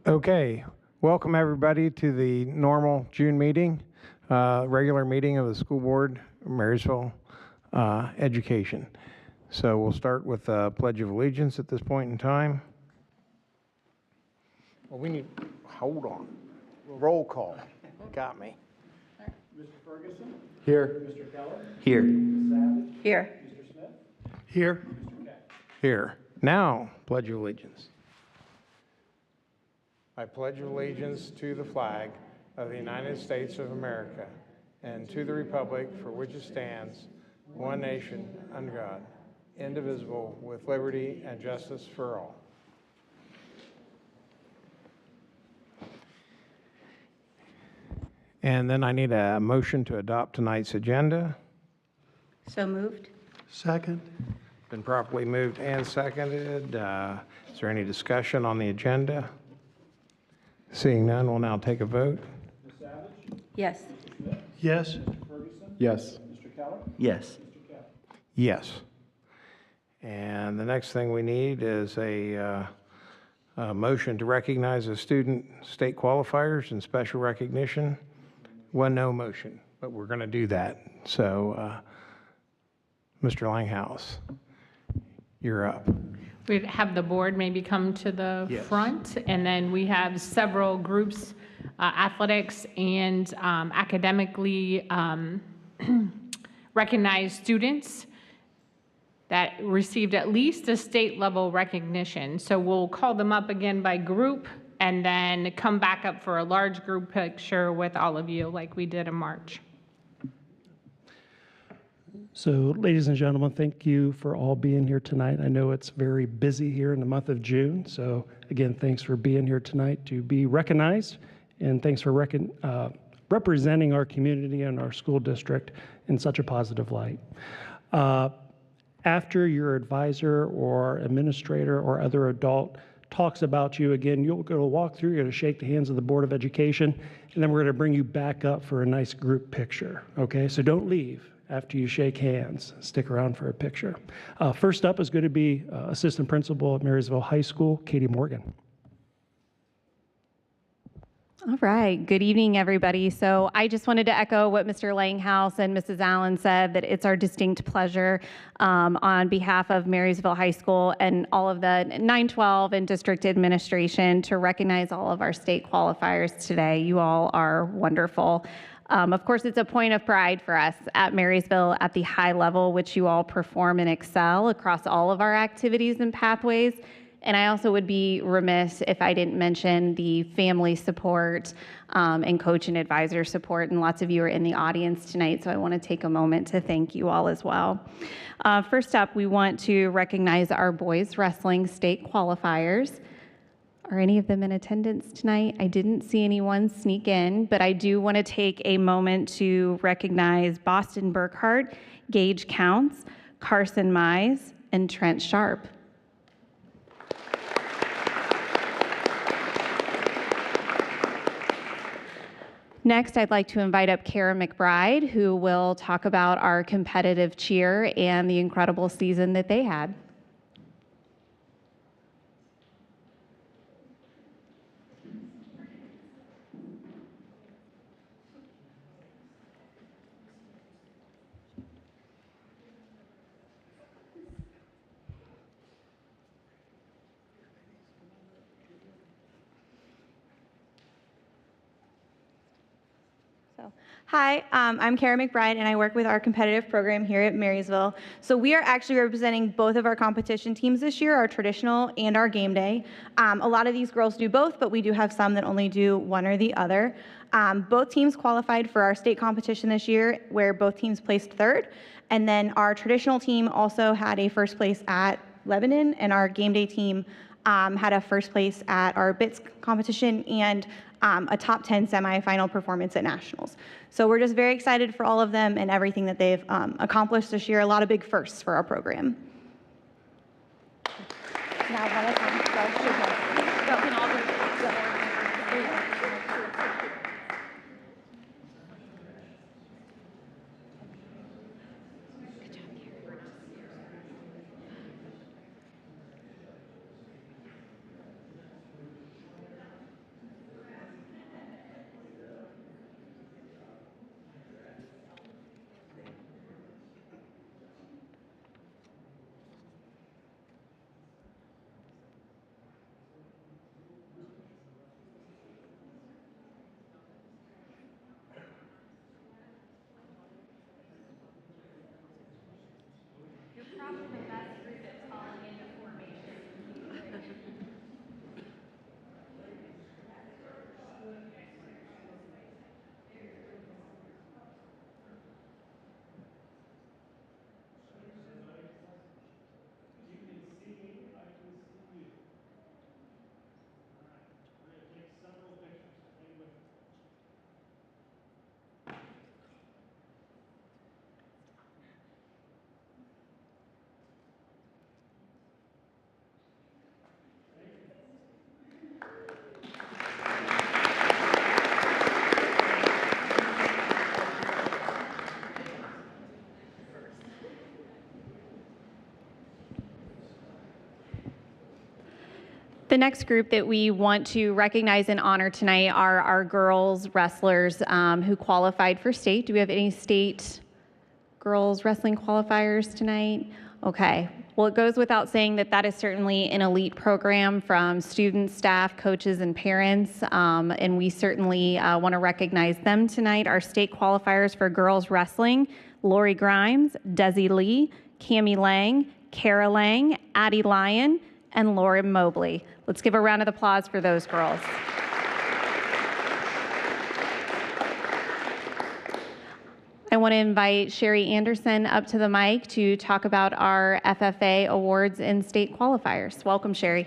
Okay, welcome everybody to the normal June meeting, regular meeting of the school board, Marysville Education. So we'll start with the Pledge of Allegiance at this point in time. Well, hold on, roll call, got me. Mr. Ferguson? Here. Mr. Keller? Here. Ms. Savage? Here. Mr. Smith? Here. Mr. Keck? Here. Now, Pledge of Allegiance. I pledge allegiance to the flag of the United States of America and to the republic for which it stands, one nation, under God, indivisible, with liberty and justice for all. And then I need a motion to adopt tonight's agenda. So moved. Second. Been properly moved and seconded. Is there any discussion on the agenda? Seeing none, we'll now take a vote. Ms. Savage? Yes. Mr. Smith? Yes. Mr. Ferguson? Yes. Mr. Keller? Yes. Mr. Keck? Yes. And the next thing we need is a motion to recognize the student state qualifiers and special recognition. One no motion, but we're going to do that. So, Mr. Langhouse, you're up. We'd have the board maybe come to the Yes. front, and then we have several groups, athletics and academically recognized students that received at least a state level recognition. So we'll call them up again by group and then come back up for a large group picture with all of you like we did in March. So, ladies and gentlemen, thank you for all being here tonight. I know it's very busy here in the month of June. So, again, thanks for being here tonight to be recognized, and thanks for representing our community and our school district in such a positive light. After your advisor or administrator or other adult talks about you, again, you'll go to walk through, you're going to shake the hands of the Board of Education, and then we're going to bring you back up for a nice group picture. Okay, so don't leave after you shake hands. Stick around for a picture. First up is going to be Assistant Principal at Marysville High School, Katie Morgan. All right. Good evening, everybody. So I just wanted to echo what Mr. Langhouse and Mrs. Allen said, that it's our distinct pleasure on behalf of Marysville High School and all of the 912 and district administration to recognize all of our state qualifiers today. You all are wonderful. Of course, it's a point of pride for us at Marysville at the high level, which you all perform and excel across all of our activities and pathways. And I also would be remiss if I didn't mention the family support and coach and advisor support. And lots of you are in the audience tonight, so I want to take a moment to thank you all as well. First up, we want to recognize our boys wrestling state qualifiers. Are any of them in attendance tonight? I didn't see anyone sneak in, but I do want to take a moment to recognize Boston Burkhart, Gage Counts, Carson Mize, and Trent Sharp. Next, I'd like to invite up Kara McBride, who will talk about our competitive cheer and the incredible season that they had. Hi, I'm Kara McBride, and I work with our competitive program here at Marysville. So we are actually representing both of our competition teams this year, our traditional and our game day. A lot of these girls do both, but we do have some that only do one or the other. Both teams qualified for our state competition this year, where both teams placed third. And then our traditional team also had a first place at Lebanon, and our game day team had a first place at our BITS competition and a top 10 semifinal performance at nationals. So we're just very excited for all of them and everything that they've accomplished this year. A lot of big firsts for our program. Now, one at a time. The next group that we want to recognize and honor tonight are our girls wrestlers who qualified for state. Do we have any state girls wrestling qualifiers tonight? Okay. Well, it goes without saying that that is certainly an elite program from students, staff, coaches, and parents, and we certainly want to recognize them tonight. Our state qualifiers for girls wrestling: Lori Grimes, Desi Lee, Cami Lang, Kara Lang, Addie Lyon, and Laura Mobley. Let's give a round of applause for those girls. I want to invite Sherry Anderson up to the mic to talk about our FFA awards and state qualifiers. Welcome, Sherry.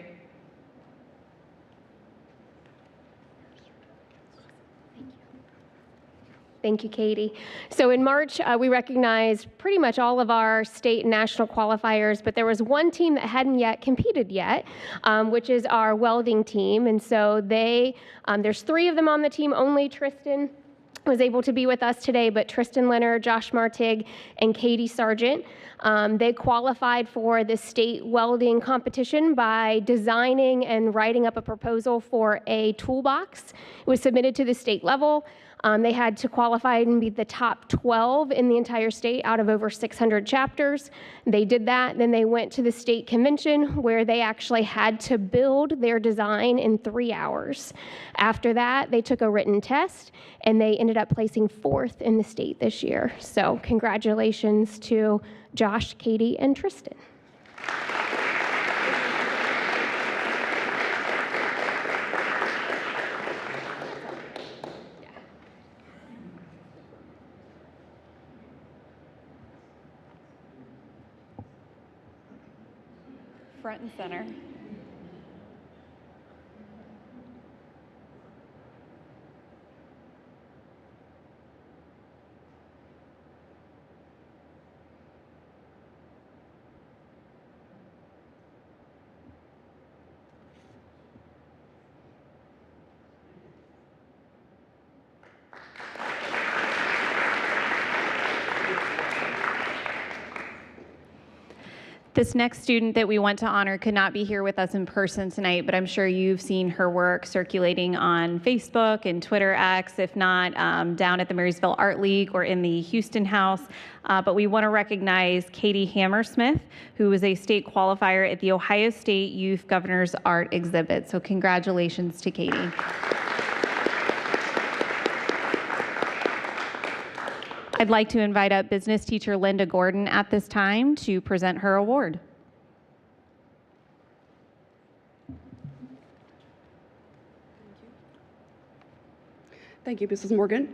Thank you, Katie. So in March, we recognized pretty much all of our state and national qualifiers, but there was one team that hadn't yet competed yet, which is our welding team. And so there's 3 of them on the team. Only Tristan was able to be with us today, but Tristan Leonard, Josh Martig, and Katie Sargent, they qualified for the state welding competition by designing and writing up a proposal for a toolbox. It was submitted to the state level. They had to qualify and be the top 12 in the entire state out of over 600 chapters. They did that. Then they went to the state convention where they actually had to build their design in 3 hours. After that, they took a written test and they ended up placing 4th in the state this year. So congratulations to Josh, Katie, and Tristan. Front and center. This next student that we want to honor could not be here with us in person tonight, but I'm sure you've seen her work circulating on Facebook and Twitter X, if not down at the Marysville Art League or in the Houston House. But we want to recognize Katie Hammersmith, who was a state qualifier at the Ohio State Youth Governor's Art Exhibit. So congratulations to Katie. I'd like to invite up business teacher Linda Gordon at this time to present her award. Thank you, Mrs. Morgan.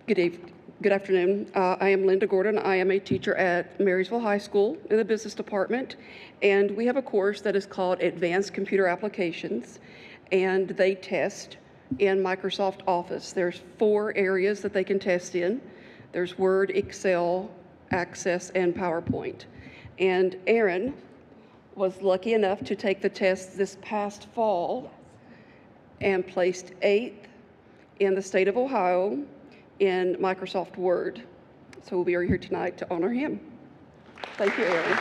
Good afternoon. I am Linda Gordon. I am a teacher at Marysville High School in the business department, and we have a course that is called Advanced Computer Applications, and they test in Microsoft Office. There's 4 areas that they can test in. There's Word, Excel, Access, and PowerPoint. And Aaron was lucky enough to take the test this past fall and placed 8th in the state of Ohio in Microsoft Word. So we are here tonight to honor him. Thank you, Aaron.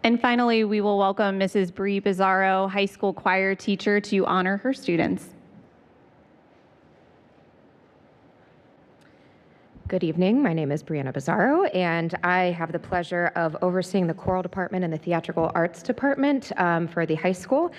And finally, we will welcome Mrs. Bree Bizarro, high school choir teacher, to honor her students. Good evening. My name is Brianna Bizarro, and I have the pleasure of overseeing the choral department and the theatrical arts department for the high school.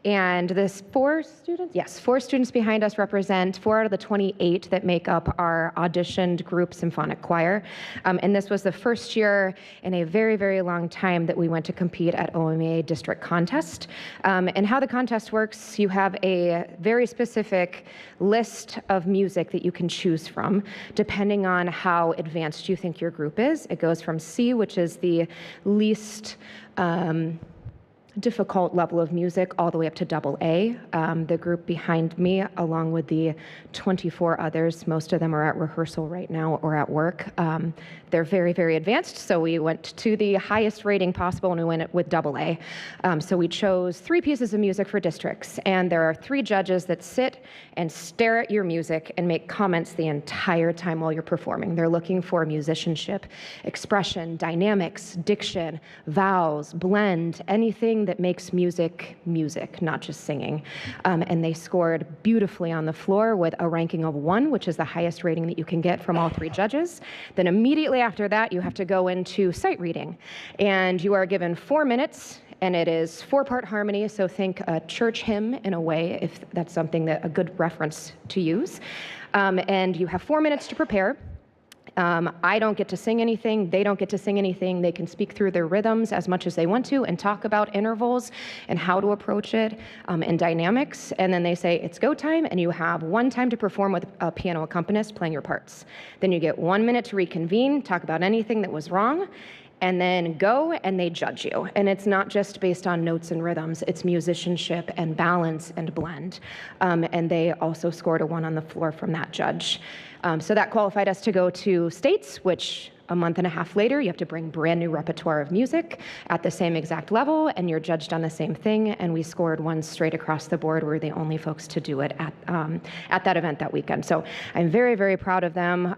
And this 4 students, yes, 4 students behind us represent 4 out of the 28 that make up our auditioned group symphonic choir. And this was the first year in a very, very long time that we went to compete at OMA district contest. And how the contest works, you have a very specific list of music that you can choose from, depending on how advanced you think your group is. It goes from C, which is the least difficult level of music, all the way up to AA. The group behind me, along with the 24 others, most of them are at rehearsal right now or at work. They're very, very advanced, so we went to the highest rating possible and we went with AA. So we chose 3 pieces of music for districts, and there are 3 judges that sit and stare at your music and make comments the entire time while you're performing. They're looking for musicianship, expression, dynamics, diction, vowels, blend, anything that makes music music, not just singing. And they scored beautifully on the floor with a ranking of 1, which is the highest rating that you can get from all 3 judges. Then immediately after that, you have to go into sight reading. And you are given 4 minutes, and it is 4-part harmony, so think a church hymn in a way, if that's something that a good reference to use. And you have 4 minutes to prepare. I don't get to sing anything. They don't get to sing anything. They can speak through their rhythms as much as they want to and talk about intervals and how to approach it and dynamics. And then they say, it's go time, and you have 1 time to perform with a piano accompanist playing your parts. Then you get 1 minute to reconvene, talk about anything that was wrong, and then go, and they judge you. And it's not just based on notes and rhythms, it's musicianship and balance and blend. And they also scored a 1 on the floor from that judge. So that qualified us to go to states, which a month and a half later, you have to bring brand new repertoire of music at the same exact level, and you're judged on the same thing. And we scored 1 straight across the board. We're the only folks to do it at that event that weekend. So I'm very, very proud of them.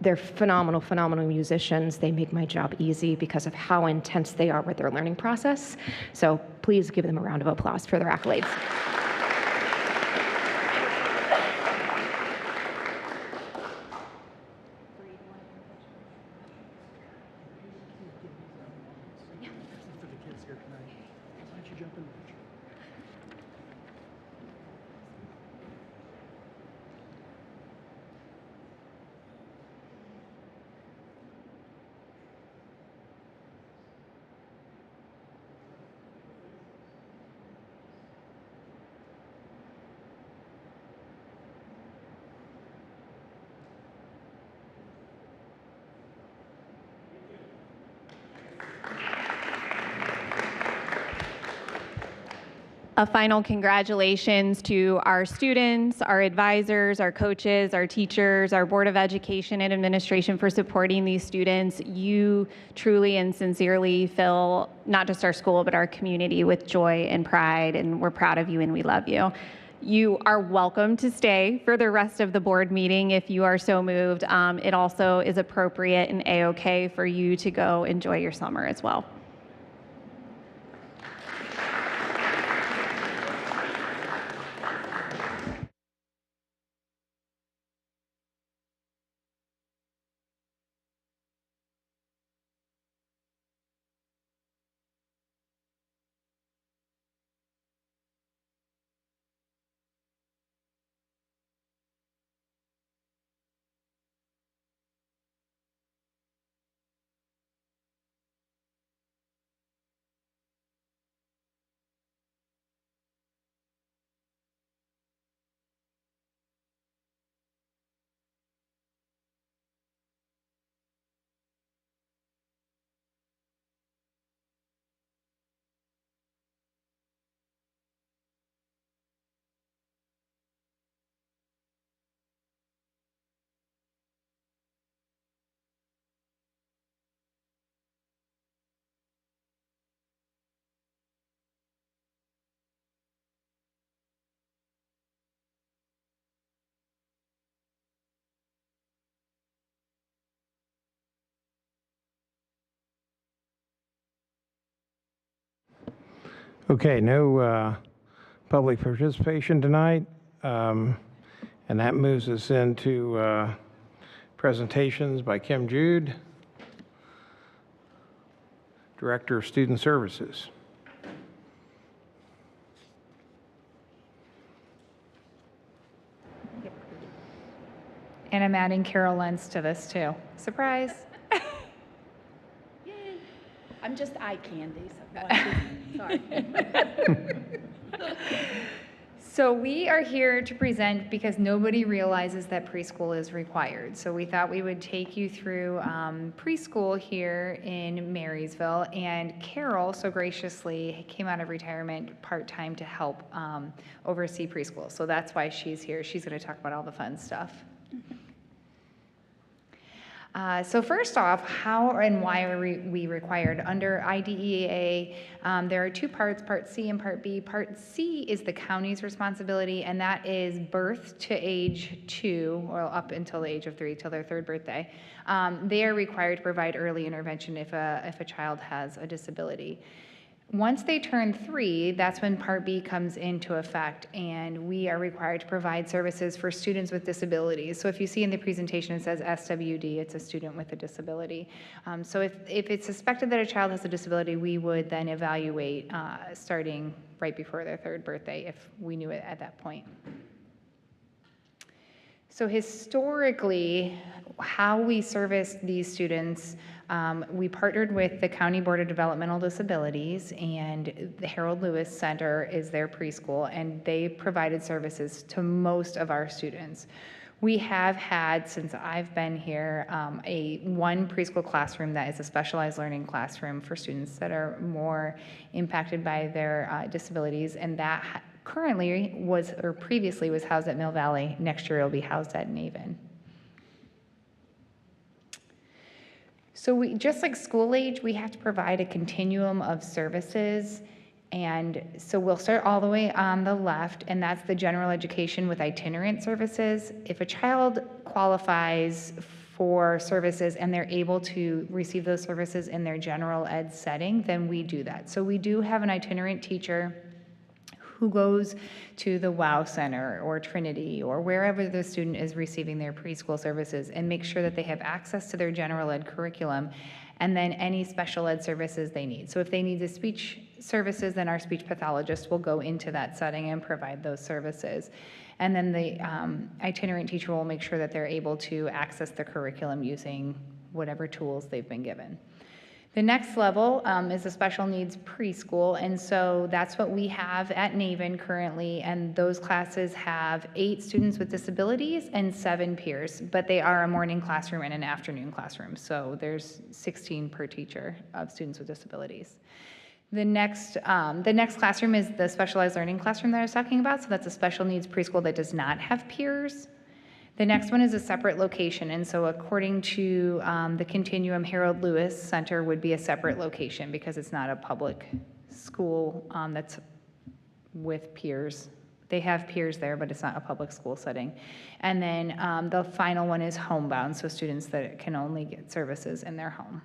They're phenomenal, phenomenal musicians. They make my job easy because of how intense they are with their learning process. So please give them a round of applause for their accolades. A final congratulations to our students, our advisors, our coaches, our teachers, our Board of Education and Administration for supporting these students. You truly and sincerely fill not just our school, but our community with joy and pride, and we're proud of you and we love you. You are welcome to stay for the rest of the board meeting if you are so moved. It also is appropriate and A-OK for you to go enjoy your summer as well. Okay, no public participation tonight. And that moves us into presentations by Kim Jude, Director of Student Services. And I'm adding Carol Lentz to this too. Surprise. I'm just eye candy, sorry. So we are here to present because nobody realizes that preschool is required. So we thought we would take you through preschool here in Marysville. And Carol so graciously came out of retirement part-time to help oversee preschool. So that's why she's here. She's going to talk about all the fun stuff. So first off, how and why are we required? Under IDEA, there are two parts, Part C and Part B. Part C is the county's responsibility, and that is birth to age 2, or up until the age of 3, till their 3rd birthday. They are required to provide early intervention if a child has a disability. Once they turn 3, that's when Part B comes into effect, and we are required to provide services for students with disabilities. So if you see in the presentation, it says SWD, it's a student with a disability. So if it's suspected that a child has a disability, we would then evaluate starting right before their 3rd birthday if we knew it at that point. So historically, how we service these students, we partnered with the County Board of Developmental Disabilities, and the Harold Lewis Center is their preschool, and they provided services to most of our students. We have had, since I've been here, one preschool classroom that is a specialized learning classroom for students that are more impacted by their disabilities, and that currently was, or previously was housed at Mill Valley. Next year it'll be housed at Naven. So just like school age, we have to provide a continuum of services. And so we'll start all the way on the left, and that's the general education with itinerant services. If a child qualifies for services and they're able to receive those services in their general ed setting, then we do that. So we do have an itinerant teacher who goes to the WOW Center or Trinity or wherever the student is receiving their preschool services and make sure that they have access to their general ed curriculum and then any special ed services they need. So if they need the speech services, then our speech pathologist will go into that setting and provide those services. And then the itinerant teacher will make sure that they're able to access the curriculum using whatever tools they've been given. The next level is a special needs preschool, and so that's what we have at Naven currently, and those classes have 8 students with disabilities and 7 peers, but they are a morning classroom and an afternoon classroom, so there's 16 per teacher of students with disabilities. The next classroom is the specialized learning classroom that I was talking about, so that's a special needs preschool that does not have peers. The next one is a separate location, and so according to the Continuum, Harold Lewis Center would be a separate location because it's not a public school that's with peers. They have peers there, but it's not a public school setting. And then the final one is homebound, so students that can only get services in their home.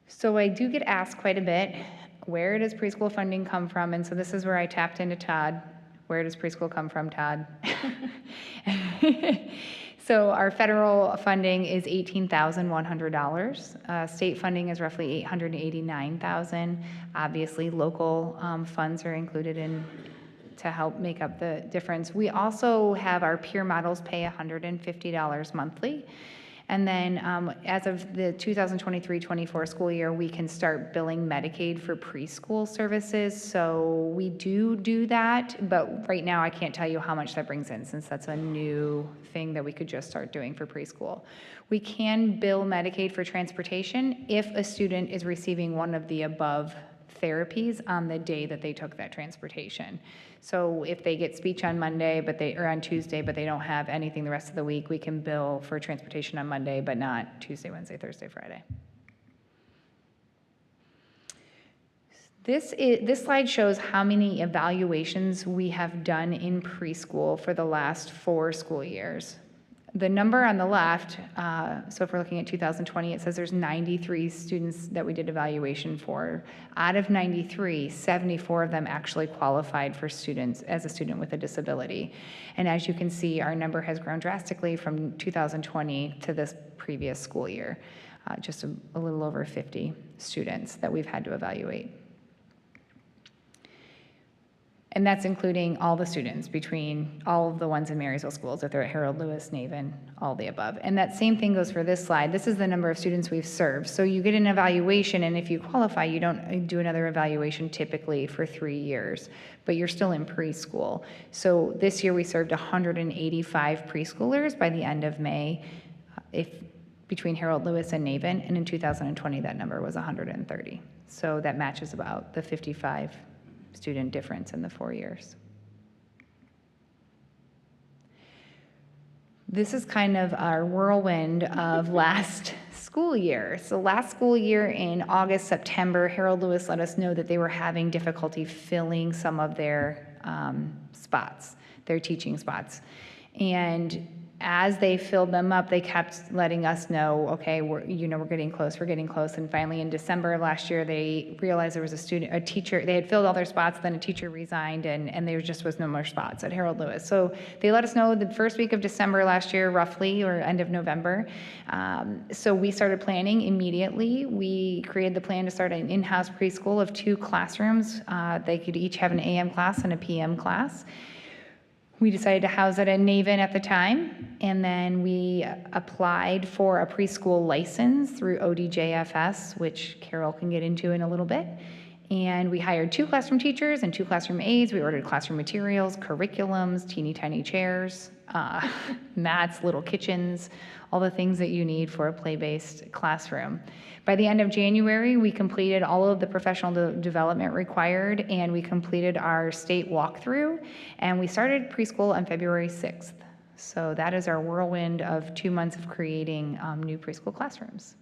So I do get asked quite a bit, where does preschool funding come from? And so this is where I tapped into Todd. Where does preschool come from, Todd? So our federal funding is $18,100. State funding is roughly $889,000. Obviously, local funds are included in to help make up the difference. We also have our peer models pay $150 monthly. And then as of the 2023-24 school year, we can start billing Medicaid for preschool services. So we do that, but right now I can't tell you how much that brings in since that's a new thing that we could just start doing for preschool. We can bill Medicaid for transportation if a student is receiving one of the above therapies on the day that they took that transportation. So if they get speech on Monday, or on Tuesday, but they don't have anything the rest of the week, we can bill for transportation on Monday, but not Tuesday, Wednesday, Thursday, Friday. This slide shows how many evaluations we have done in preschool for the last 4 school years. The number on the left, so if we're looking at 2020, it says there's 93 students that we did evaluation for. Out of 93, 74 of them actually qualified for students as a student with a disability. And as you can see, our number has grown drastically from 2020 to this previous school year, just a little over 50 students that we've had to evaluate. And that's including all the students between all of the ones in Marysville schools, if they're at Harold Lewis, Naven, all the above. And that same thing goes for this slide. This is the number of students we've served. So you get an evaluation, and if you qualify, you don't do another evaluation typically for 3 years, but you're still in preschool. So this year we served 185 preschoolers by the end of May, between Harold Lewis and Naven, and in 2020 that number was 130. So that matches about the 55 student difference in the 4 years. This is kind of our whirlwind of last school year. So last school year in August, September, Harold Lewis let us know that they were having difficulty filling some of their spots, their teaching spots. And as they filled them up, they kept letting us know, okay, we're getting close. And finally in December of last year, they realized there was a teacher, they had filled all their spots, then a teacher resigned, and there just was no more spots at Harold Lewis. So they let us know the first week of December last year, roughly, or end of November. So we started planning immediately. We created the plan to start an in-house preschool of 2 classrooms. They could each have an AM class and a PM class. We decided to house it at Naven at the time, and then we applied for a preschool license through ODJFS, which Carol can get into in a little bit. And we hired 2 classroom teachers and 2 classroom aides. We ordered classroom materials, curriculums, teeny tiny chairs, mats, little kitchens, all the things that you need for a play-based classroom. By the end of January, we completed all of the professional development required, and we completed our state walkthrough, and we started preschool on February 6th. So that is our whirlwind of 2 months of creating new preschool classrooms.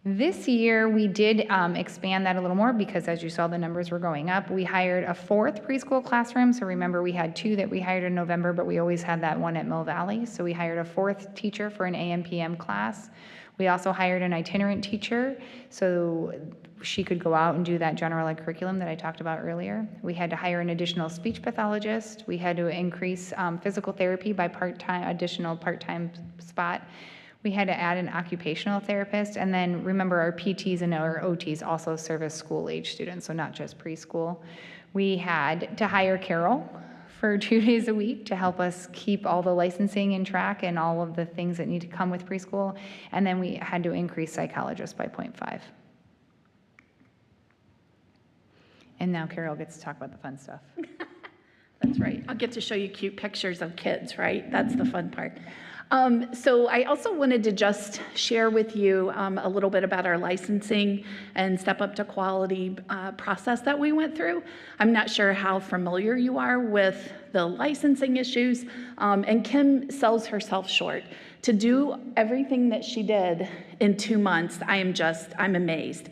This year, we did expand that a little more because, as you saw, the numbers were going up. We hired a 4th preschool classroom. So remember, we had 2 that we hired in November, but we always had that one at Mill Valley. So we hired a 4th teacher for an AM/PM class. We also hired an itinerant teacher, so she could go out and do that general ed curriculum that I talked about earlier. We had to hire an additional speech pathologist. We had to increase physical therapy by additional part-time spot. We had to add an occupational therapist, and then remember our PTs and our OTs also service school-age students, so not just preschool. We had to hire Carol for 2 days a week to help us keep all the licensing in track and all of the things that need to come with preschool, and then we had to increase psychologists by 0.5. And now Carol gets to talk about the fun stuff. That's right. I'll get to show you cute pictures of kids, right? That's the fun part. So I also wanted to just share with you a little bit about our licensing and step up to quality process that we went through. I'm not sure how familiar you are with the licensing issues, and Kim sells herself short. To do everything that she did in 2 months, I'm amazed.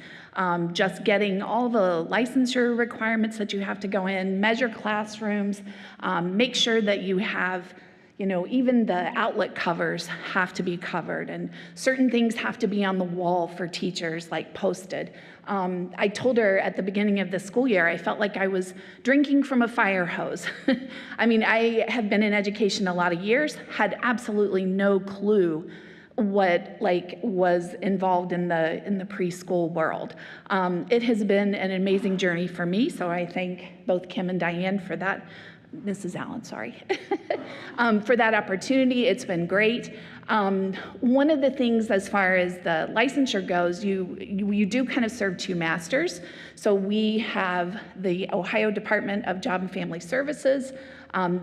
Just getting all the licensure requirements that you have to go in, measure classrooms, make sure that you have, even the outlet covers have to be covered, and certain things have to be on the wall for teachers, like posted. I told her at the beginning of the school year, I felt like I was drinking from a fire hose. I mean, I have been in education a lot of years, had absolutely no clue what was involved in the preschool world. It has been an amazing journey for me, so I thank both Kim and Diane for that. Mrs. Allen, sorry, for that opportunity. It's been great. One of the things as far as the licensure goes, you do kind of serve 2 masters. So we have the Ohio Department of Job and Family Services.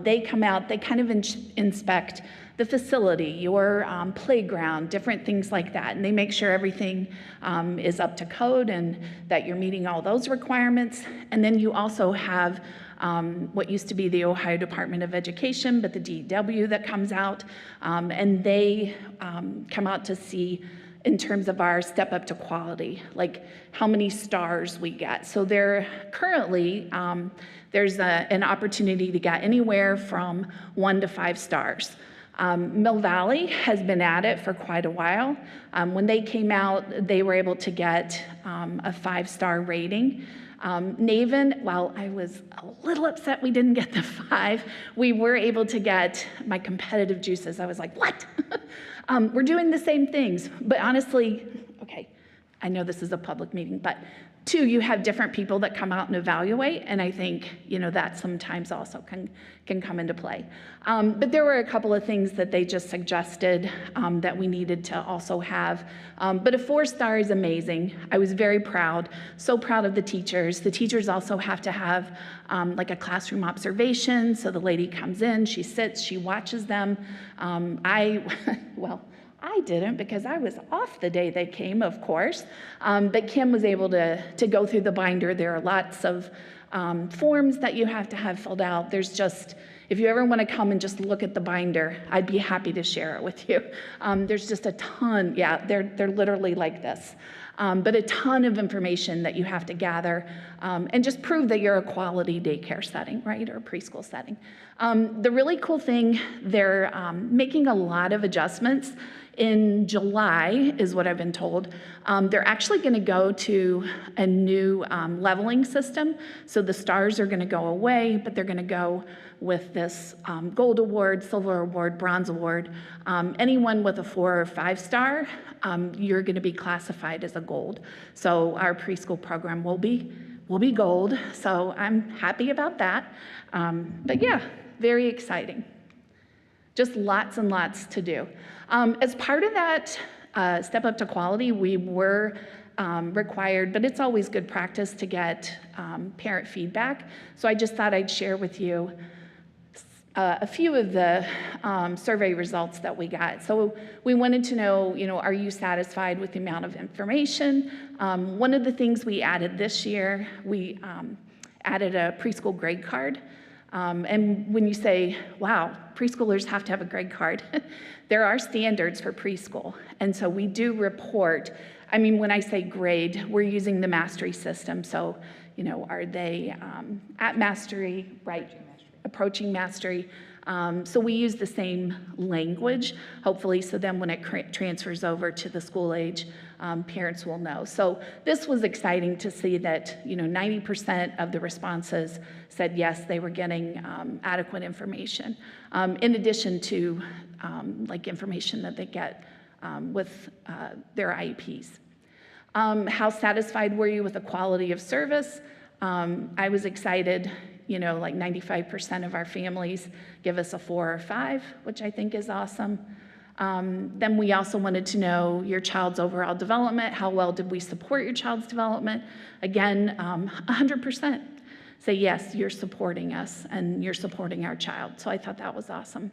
They come out, they kind of inspect the facility, your playground, different things like that. And they make sure everything is up to code and that you're meeting all those requirements. And then you also have what used to be the Ohio Department of Education, but the DEW that comes out, and they come out to see in terms of our step up to quality, like how many stars we get. So there currently, there's an opportunity to get anywhere from 1 to 5 stars. Mill Valley has been at it for quite a while. When they came out, they were able to get a 5-star rating. Naven, while I was a little upset we didn't get the 5, we were able to get my competitive juices. I was like, what? We're doing the same things, but honestly, okay, I know this is a public meeting, but 2, you have different people that come out and evaluate, and I think, that sometimes also can come into play. But there were a couple of things that they just suggested that we needed to also have. But a 4-star is amazing. I was very proud, so proud of the teachers. The teachers also have to have like a classroom observation. So the lady comes in, she sits, she watches them. I didn't because I was off the day they came, of course. But Kim was able to go through the binder. There are lots of forms that you have to have filled out. There's just, if you ever want to come and just look at the binder, I'd be happy to share it with you. There's just a ton, yeah, they're literally like this. But a ton of information that you have to gather and just prove that you're a quality daycare setting, right, or preschool setting. The really cool thing, they're making a lot of adjustments. In July, is what I've been told, they're actually going to go to a new leveling system. So the stars are going to go away, but they're going to go with this gold award, silver award, bronze award. Anyone with a 4 or 5 star, you're going to be classified as a gold. So our preschool program will be gold. So I'm happy about that. But yeah, very exciting. Just lots and lots to do. As part of that step up to quality, we were required, but it's always good practice to get parent feedback. So I just thought I'd share with you a few of the survey results that we got. So we wanted to know, are you satisfied with the amount of information? One of the things we added this year, we added a preschool grade card. And when you say, wow, preschoolers have to have a grade card, there are standards for preschool. And so we do report, when I say grade, we're using the mastery system. So, are they at mastery, right? Approaching mastery. So we use the same language, hopefully, so then when it transfers over to the school age, parents will know. So this was exciting to see that 90% of the responses said yes, they were getting adequate information, in addition to like information that they get with their IEPs. How satisfied were you with the quality of service? I was excited. Like 95% of our families give us a 4 or 5, which I think is awesome. Then we also wanted to know your child's overall development. How well did we support your child's development? Again, 100% say, yes, you're supporting us and you're supporting our child. So I thought that was awesome.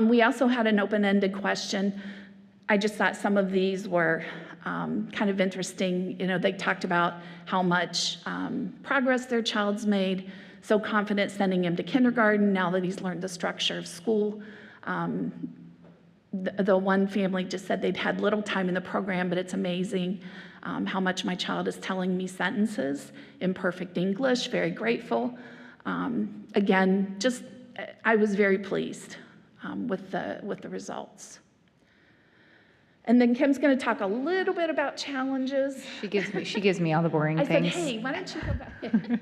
We also had an open-ended question. I just thought some of these were kind of interesting. They talked about how much progress their child's made. So confident sending him to kindergarten now that he's learned the structure of school. The one family just said they'd had little time in the program, but it's amazing how much my child is telling me sentences in perfect English. Very grateful. Again, I was very pleased with the results. And then Kim's going to talk a little bit about challenges. She gives me all the boring things. I said, hey, why don't you go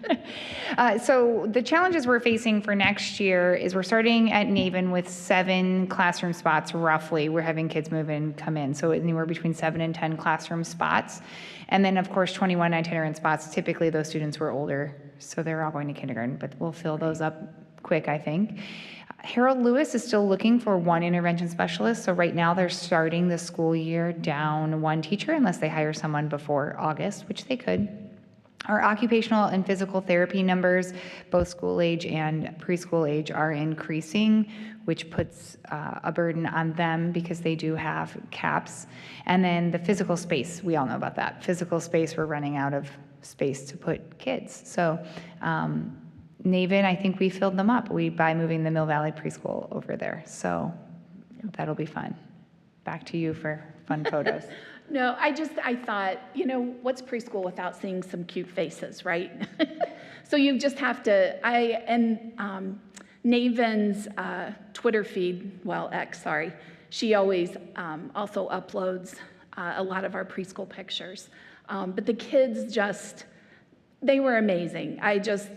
back? So the challenges we're facing for next year is we're starting at Naven with 7 classroom spots roughly. We're having kids move in, come in. So anywhere between 7 and 10 classroom spots. And then of course 21 itinerant spots. Typically those students were older, so they're all going to kindergarten, but we'll fill those up quick, I think. Harold Lewis is still looking for 1 intervention specialist. So right now they're starting the school year down 1 teacher unless they hire someone before August, which they could. Our occupational and physical therapy numbers, both school age and preschool age, are increasing, which puts a burden on them because they do have caps. And then the physical space, we all know about that. Physical space, we're running out of space to put kids. So Naven, I think we filled them up by moving the Mill Valley preschool over there. So that'll be fun. Back to you for fun photos. No, I thought, what's preschool without seeing some cute faces, right? So you just have to, Naven's Twitter feed, well, X, sorry, she always also uploads a lot of our preschool pictures. But the kids they were amazing.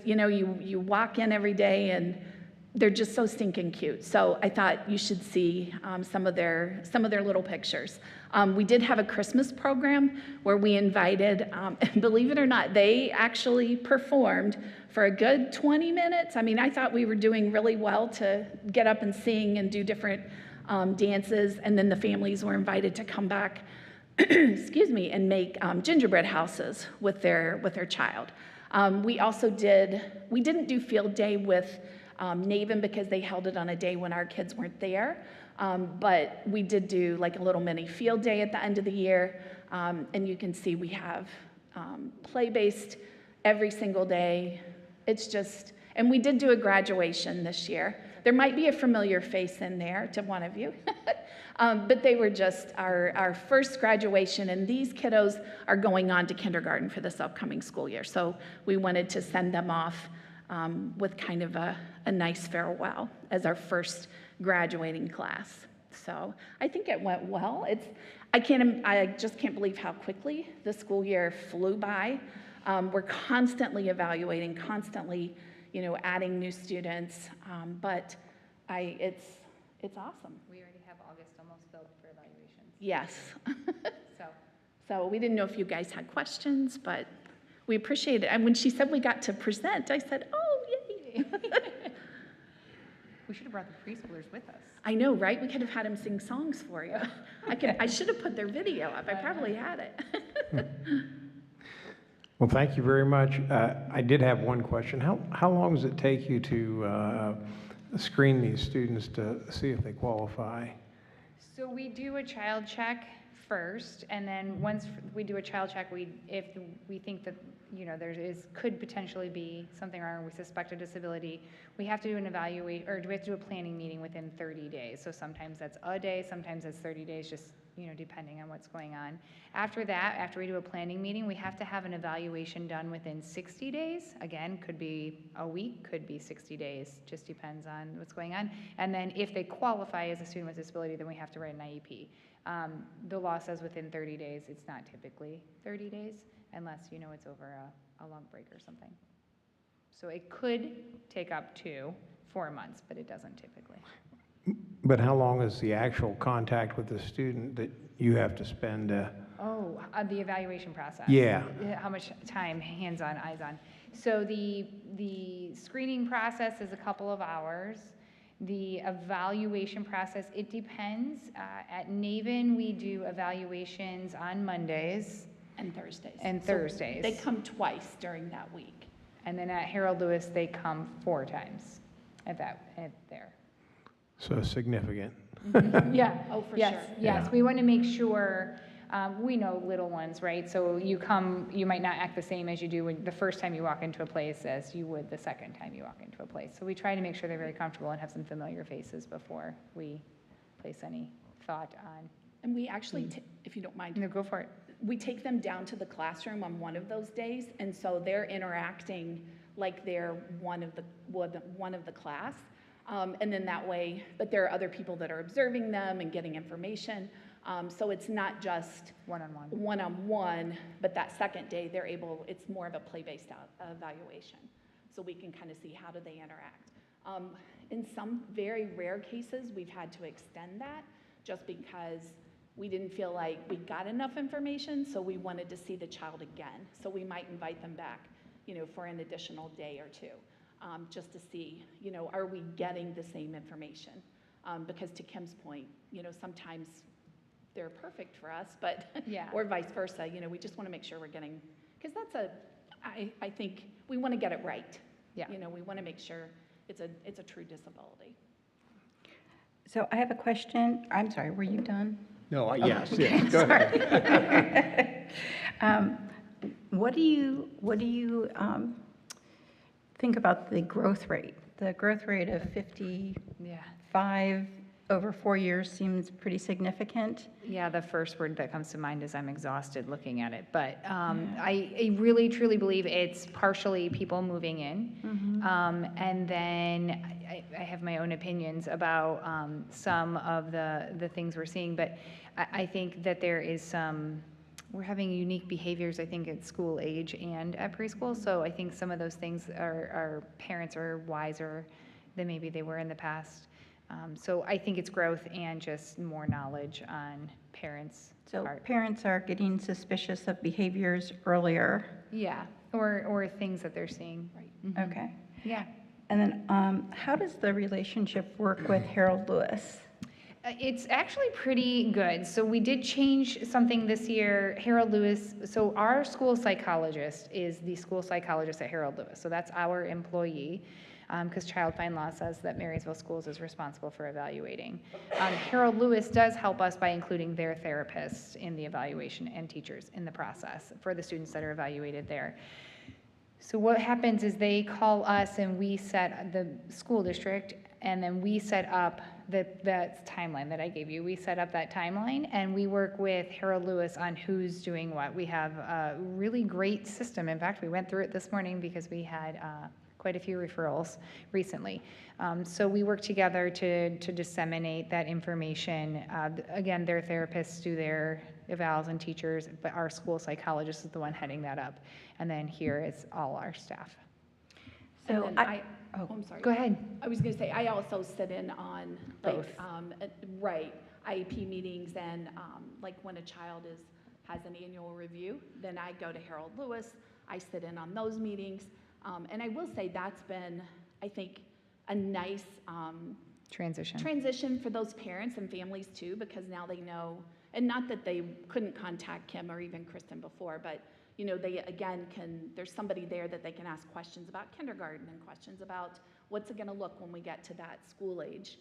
You walk in every day and they're just so stinking cute. So I thought you should see some of their little pictures. We did have a Christmas program where we invited, believe it or not, they actually performed for a good 20 minutes. I mean, I thought we were doing really well to get up and sing and do different dances, and then the families were invited to come back, excuse me, and make gingerbread houses with their child. We didn't do field day with Naven because they held it on a day when our kids weren't there. But we did do like a little mini field day at the end of the year. And you can see we have play-based every single day. And we did do a graduation this year. There might be a familiar face in there to one of you. But they were just our first graduation, and these kiddos are going on to kindergarten for this upcoming school year. So we wanted to send them off with kind of a nice farewell as our first graduating class. So I think it went well. I just can't believe how quickly the school year flew by. We're constantly evaluating, constantly, adding new students, but it's awesome. We already have August almost filled for evaluations. Yes. So we didn't know if you guys had questions, but we appreciate it. And when she said we got to present, I said, oh, yay. we should have brought the preschoolers with us. I know, right? We could have had them sing songs for you. I should have put their video up. I probably had it. Well, thank you very much. I did have one question. How long does it take you to screen these students to see if they qualify? So we do a child check first, and then once we do a child check, if we think that could potentially be something wrong, we suspect a disability, we have to do an evaluate, or we have to do a planning meeting within 30 days. So sometimes that's a day, sometimes it's 30 days, just depending on what's going on. After that, after we do a planning meeting, we have to have an evaluation done within 60 days. Again, could be a week, could be 60 days, just depends on what's going on. And then if they qualify as a student with disability, then we have to write an IEP. The law says within 30 days. It's not typically 30 days unless it's over a lung break or something. So it could take up to 4 months, but it doesn't typically. But how long is the actual contact with the student that you have to spend? The evaluation process. Yeah. How much time, hands-on, eyes-on. So the screening process is a couple of hours. The evaluation process, it depends. At Naven, we do evaluations on Mondays. And Thursdays. And So Thursdays. they come twice during that week. And then at Harold Lewis, they come 4 times at there. So significant. Yeah. Oh, for Yes, sure. yes. Yeah. We want to make sure, we know little ones, right? So you might not act the same as you do the first time you walk into a place as you would the second time you walk into a place. So we try to make sure they're very comfortable and have some familiar faces before we place any thought on. And we actually, if you don't mind, No, go for it. we take them down to the classroom on one of those days, and so they're interacting like they're one of the class. And then that way, but there are other people that are observing them and getting information. So it's not just one-on-one, but that second day it's more of a play-based evaluation. So we can kind of see how do they interact. In some very rare cases, we've had to extend that just because we didn't feel like we got enough information, so we wanted to see the child again. So we might invite them back, for an additional day or two. Just to see, are we getting the same information? Because to Kim's point, sometimes they're perfect for us, but, Yeah. or vice versa, we just want to make sure we're getting, because I think we want to get it right. Yeah. We want to make sure it's a true disability. So I have a question. I'm sorry, were you done? No, yes, go ahead. What do you think about the growth rate? The growth rate of 55 over 4 years seems pretty significant. Yeah, the first word that comes to mind is I'm exhausted looking at it. But I really, truly believe it's partially people moving in. And then I have my own opinions about some of the things we're seeing. But I think that there is we're having unique behaviors, I think, at school age and at preschool. So I think some of those things our parents are wiser than maybe they were in the past. So I think it's growth and just more knowledge on parents' So part. parents are getting suspicious of behaviors earlier. Yeah, or things that they're seeing. Right. Okay. Yeah. And then how does the relationship work with Harold Lewis? It's actually pretty good. So we did change something this year. Harold Lewis, so our school psychologist is the school psychologist at Harold Lewis. So that's our employee. Because Child Find Law says that Marysville Schools is responsible for evaluating. Harold Lewis does help us by including their therapists in the evaluation and teachers in the process for the students that are evaluated there. So what happens is they call us and we set the school district, and then we set up that timeline that I gave you. We set up that timeline and we work with Harold Lewis on who's doing what. We have a really great system. In fact, we went through it this morning because we had quite a few referrals recently. So we work together to disseminate that information. Again, their therapists do their evals and teachers, but our school psychologist is the one heading that up. And then here is all our staff. So I'm sorry. Go ahead. I was going to say, I also sit in on Both. right, IEP meetings, and like when a child has an annual review, then I go to Harold Lewis. I sit in on those meetings. And I will say that's been, I think, a nice transition for those parents and families too, because now they know, and not that they couldn't contact Kim or even Kristen before, but you know, they again there's somebody there that they can ask questions about kindergarten and questions about what's it gonna look when we get to that school age.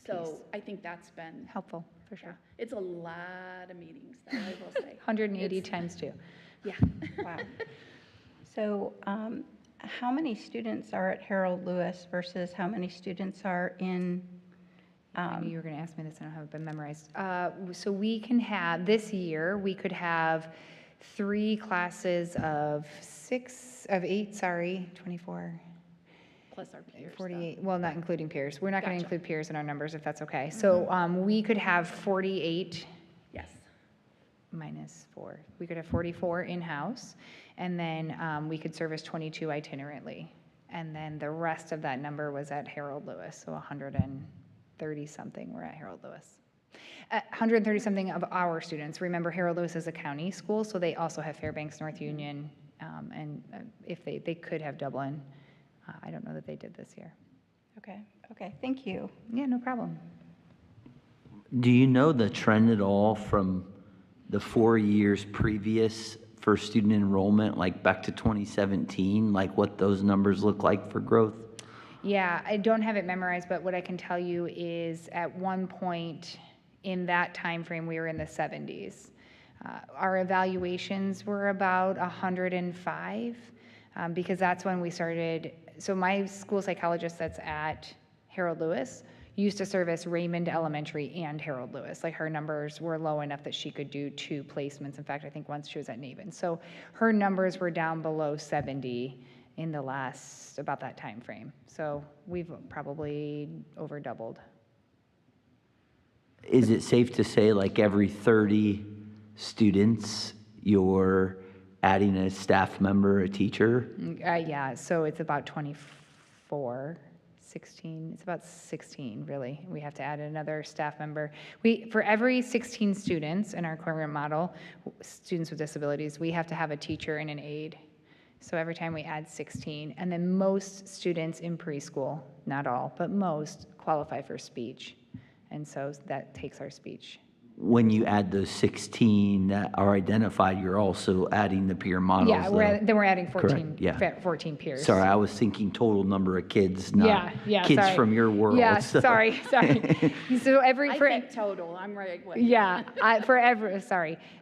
So I think that's been Helpful, for sure. yeah, it's a lot of meetings, though, I will say. 180 times 2. Yeah. Wow. So how many students are at Harold Lewis versus how many students are in? I knew you were going to ask me this, I don't have it memorized. So we can have, this year, we could have 3 classes of 8, 24. Plus our peers. 48, well, not including peers. We're not going to Gotcha. include peers in our numbers if that's okay. So we could have 48 Yes. minus 4. We could have 44 in-house, and then we could service 22 itinerantly. And then the rest of that number was at Harold Lewis, so 130-something were at Harold Lewis. 130-something of our students. Remember, Harold Lewis is a county school, so they also have Fairbanks, North Union, and if they could have Dublin. I don't know that they did this year. Okay, thank you. Yeah, no problem. Do you know the trend at all from the 4 years previous for student enrollment, like back to 2017, like what those numbers look like for growth? Yeah, I don't have it memorized, but what I can tell you is at one point in that time frame, we were in the 70s. Our evaluations were about 105 because that's when we started. So my school psychologist that's at Harold Lewis used to service Raymond Elementary and Harold Lewis. Like her numbers were low enough that she could do 2 placements. In fact, I think once she was at Navin. So her numbers were down below 70 in the last, about that time frame. So we've probably over doubled. Is it safe to say like every 30 students, you're adding a staff member, a teacher? Yeah, so it's about 24, 16, it's about 16, really. We have to add another staff member. For every 16 students in our current model, students with disabilities, we have to have a teacher and an aide. So every time we add 16, and then most students in preschool, not all, but most qualify for speech. And so that takes our speech. When you add those 16 that are identified, you're also adding the peer models. Yeah, then we're adding 14, Correct, yeah. 14 peers. Sorry, I was thinking total number of kids, not kids sorry. from your world. Yeah, so. sorry. So I think total, I'm right with you. Yeah,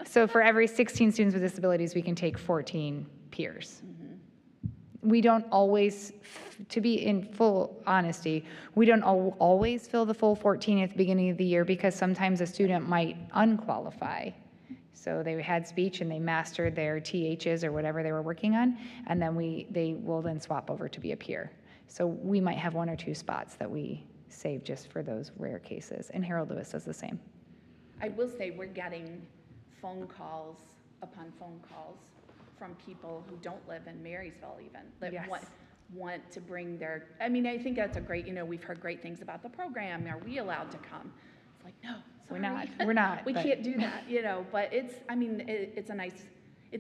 So for every 16 students with disabilities, we can take 14 peers. we don't always, to be in full honesty, we don't always fill the full 14 at the beginning of the year because sometimes a student might unqualify. So they had speech and they mastered their THs or whatever they were working on, and then they will then swap over to be a peer. So we might have 1 or 2 spots that we save just for those rare cases, and Harold Lewis does the same. I will say we're getting phone calls upon phone calls from people who don't live in Marysville even, that Yes. want to bring their, I mean, I think that's a great, we've heard great things about the program. Are we allowed to come? It's like, no, sorry. We're not. We but- can't do that, but it's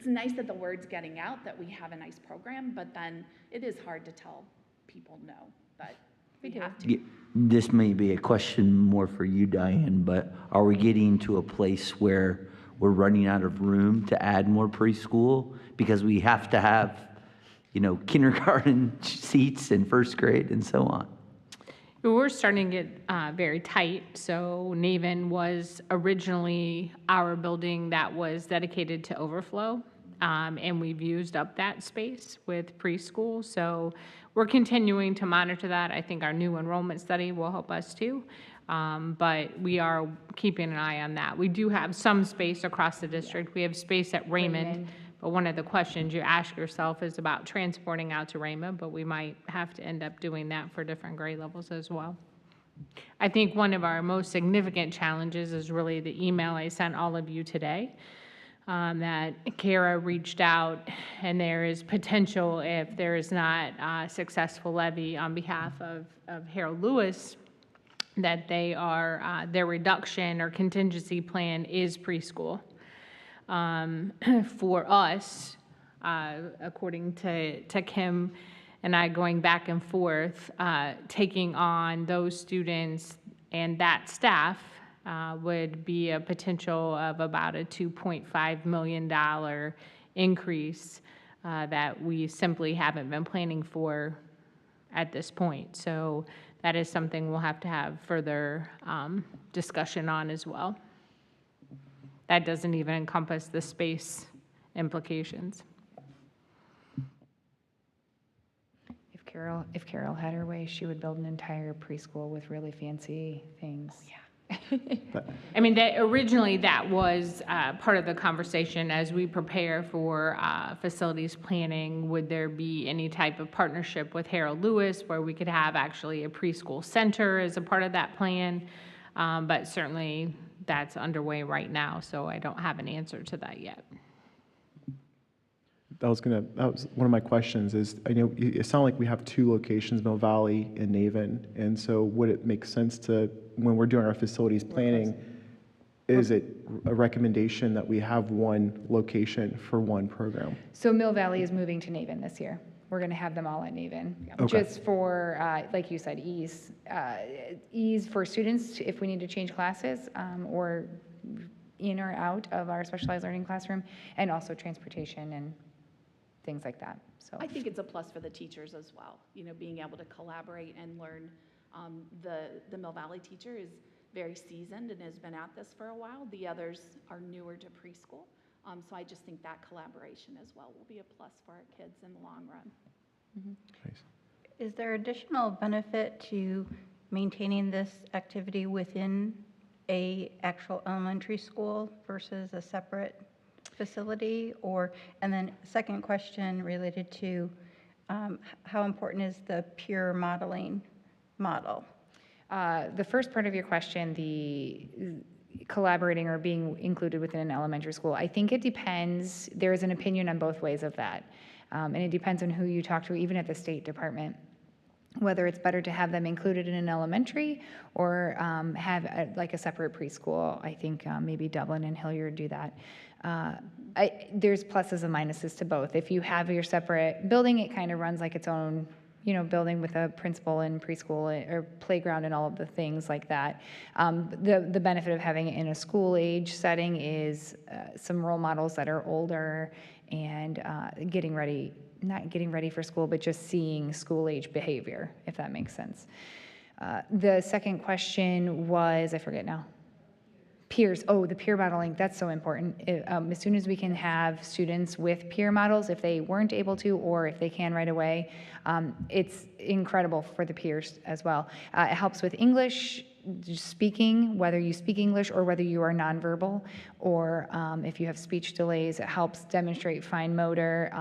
nice that the word's getting out that we have a nice program, but then it is hard to tell people no, but we have to. Yeah, this may be a question more for you, Diane, but are we getting to a place where we're running out of room to add more preschool? Because we have to have, kindergarten seats in first grade and so on. We're starting to get very tight. So Naven was originally our building that was dedicated to overflow. And we've used up that space with preschool. So we're continuing to monitor that. I think our new enrollment study will help us too. But we are keeping an eye on that. We do have some space across the district. We have space at Raymond. But one of the questions you ask yourself is about transporting out to Raymond, but we might have to end up doing that for different grade levels as well. I think one of our most significant challenges is really the email I sent all of you today, that Kara reached out, and there is potential if there is not a successful levy on behalf of Harold Lewis, that they are, their reduction or contingency plan is preschool. For us, according to Kim and I going back and forth, taking on those students and that staff would be a potential of about a $2.5 million increase that we simply haven't been planning for at this point. So that is something we'll have to have further discussion on as well. That doesn't even encompass the space implications. If Carol had her way, she would build an entire preschool with really fancy things. Oh, yeah. I mean, originally that was part of the conversation as we prepare for facilities planning. Would there be any type of partnership with Harold Lewis where we could have actually a preschool center as a part of that plan? But certainly that's underway right now, so I don't have an answer to that yet. That was one of my questions is, I know it sounds like we have 2 locations, Mill Valley and Naven, and so would it make sense to, when we're doing our facilities planning, is it a recommendation that we have 1 location for 1 program? So Mill Valley is moving to Naven this year. We're going to have them all at Naven, just for, like you said, ease for students if we need to change classes or in or out of our specialized learning classroom, and also transportation and things like that. So I think it's a plus for the teachers as well, being able to collaborate and learn. The Mill Valley teacher is very seasoned and has been at this for a while. The others are newer to preschool. So I just think that collaboration as well will be a plus for our kids in the long run. Nice. Is there additional benefit to maintaining this activity within a actual elementary school versus a separate facility? And then second question related to how important is the peer modeling model? The first part of your question, the collaborating or being included within an elementary school, I think it depends. There is an opinion on both ways of that. And it depends on who you talk to, even at the State Department, whether it's better to have them included in an elementary or have like a separate preschool. I think maybe Dublin and Hilliard do that. There's pluses and minuses to both. If you have your separate building, it kind of runs like its own building with a principal and preschool or playground and all of the things like that. The benefit of having it in a school age setting is some role models that are older and getting ready, not getting ready for school, but just seeing school age behavior, if that makes sense. The second question was, I forget now. Peers, oh, the peer modeling, that's so important. As soon as we can have students with peer models, if they weren't able to, or if they can right away, it's incredible for the peers as well. It helps with English speaking, whether you speak English or whether you are nonverbal, or if you have speech delays, it helps demonstrate fine motor.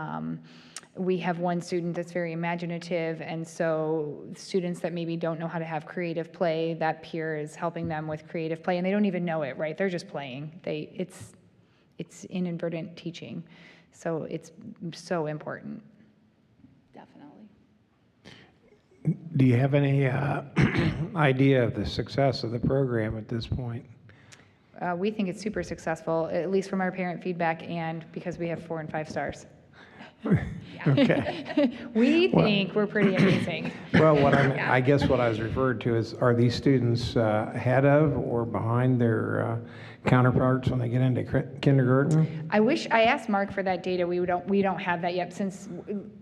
We have one student that's very imaginative, and so students that maybe don't know how to have creative play, that peer is helping them with creative play, and they don't even know it, right? They're just playing. It's inadvertent teaching, so it's so important. Definitely. Do you have any idea of the success of the program at this point? We think it's super successful, at least from our parent feedback, and because we have 4 and 5 stars. Okay. We think we're pretty amazing. Well, I guess what I was referred to is, are these students ahead of or behind their counterparts when they get into kindergarten? I asked Mark for that data. We don't have that yet, since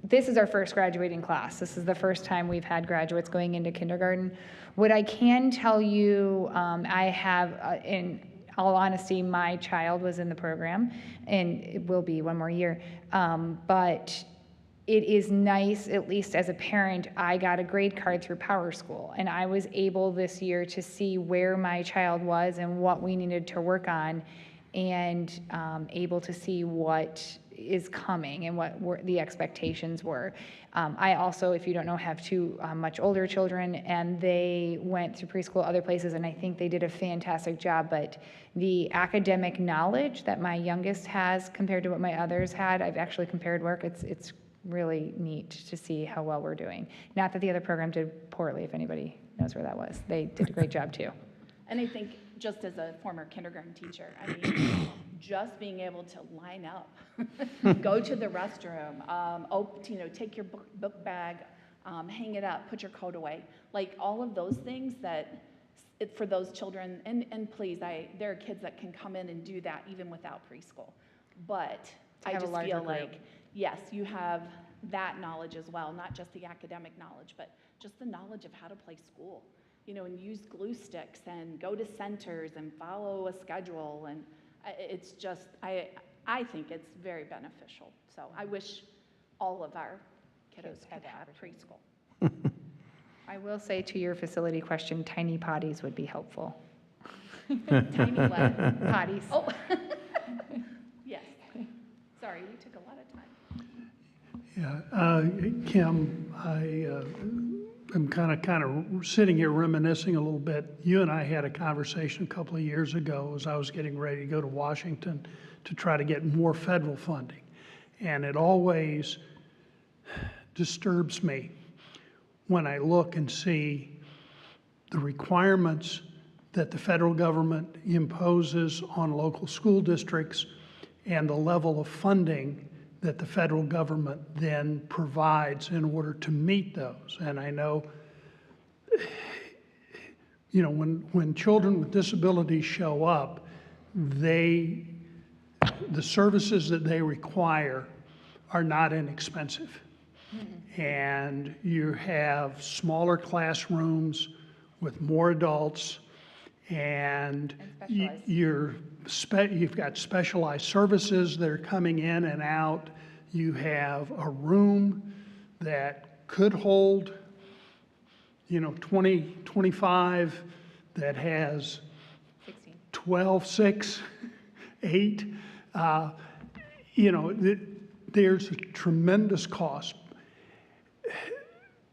this is our first graduating class. This is the first time we've had graduates going into kindergarten. What I can tell you, I have in all honesty, my child was in the program, and it will be one more year. But it is nice, at least as a parent, I got a grade card through Power School, and I was able this year to see where my child was and what we needed to work on, and able to see what is coming and what the expectations were. I also, if you don't know, have 2 much older children, and they went through preschool other places, and I think they did a fantastic job. But the academic knowledge that my youngest has compared to what my others had, I've actually compared work. It's really neat to see how well we're doing. Not that the other program did poorly, if anybody knows where that was. They did a great job too. And I think, just as a former kindergarten teacher, I mean, just being able to line up, go to the restroom, take your book bag, hang it up, put your coat away, like all of those things that, for those children, and please, there are kids that can come in and do that even without preschool. But I just feel like, yes, you have that knowledge as well, not just the academic knowledge, but just the knowledge of how to play school. And use glue sticks and go to centers and follow a schedule. And it's just, I think it's very beneficial. So I wish all of our kiddos had that preschool. I will say, to your facility question, tiny potties would be helpful. Tiny what? Potties. Oh, yes. Sorry, we took a lot of time. Yeah, Kim, I'm kind of sitting here reminiscing a little bit. You and I had a conversation a couple of years ago as I was getting ready to go to Washington to try to get more federal funding. And it always disturbs me when I look and see the requirements that the federal government imposes on local school districts and the level of funding that the federal government then provides in order to meet those. And I know, when children with disabilities show up, the services that they require are not inexpensive. Mm-hmm. And you have smaller classrooms with more adults, and you've got specialized services that are coming in and out. You have a room that could hold, 20, 25, that has 16. 12, 6, 8. There's a tremendous cost.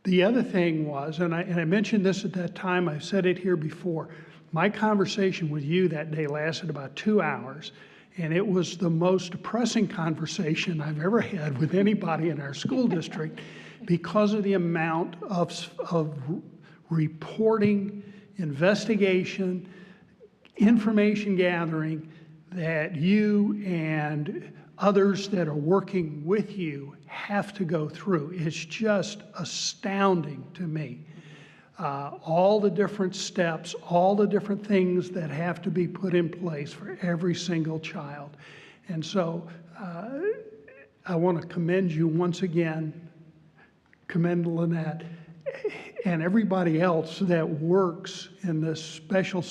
The other thing was, and I mentioned this at that time, I said it here before, my conversation with you that day lasted about 2 hours, and it was the most depressing conversation I've ever had with anybody in our school district because of the amount of reporting, investigation, information gathering that you and others that are working with you have to go through. It's just astounding to me. All the different steps, all the different things that have to be put in place for every single child. And so I want to commend you once again, commend Lynette, and everybody else that works in the special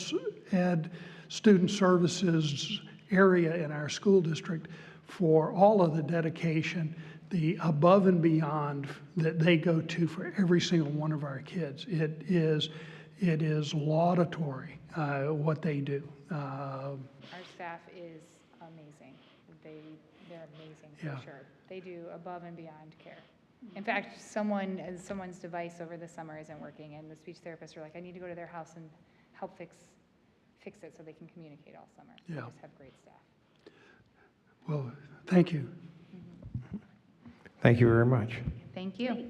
ed student services area in our school district for all of the dedication, the above and beyond that they go to for every single one of our kids. It is laudatory what they do. Our staff is amazing. They're amazing for Yeah. sure. They do above and beyond care. In fact, someone's device over the summer isn't working, and the speech therapists are like, I need to go to their house and help fix it so they can communicate all summer. So Yeah. They just have great staff. Well, thank you. Thank you very much. Thank you.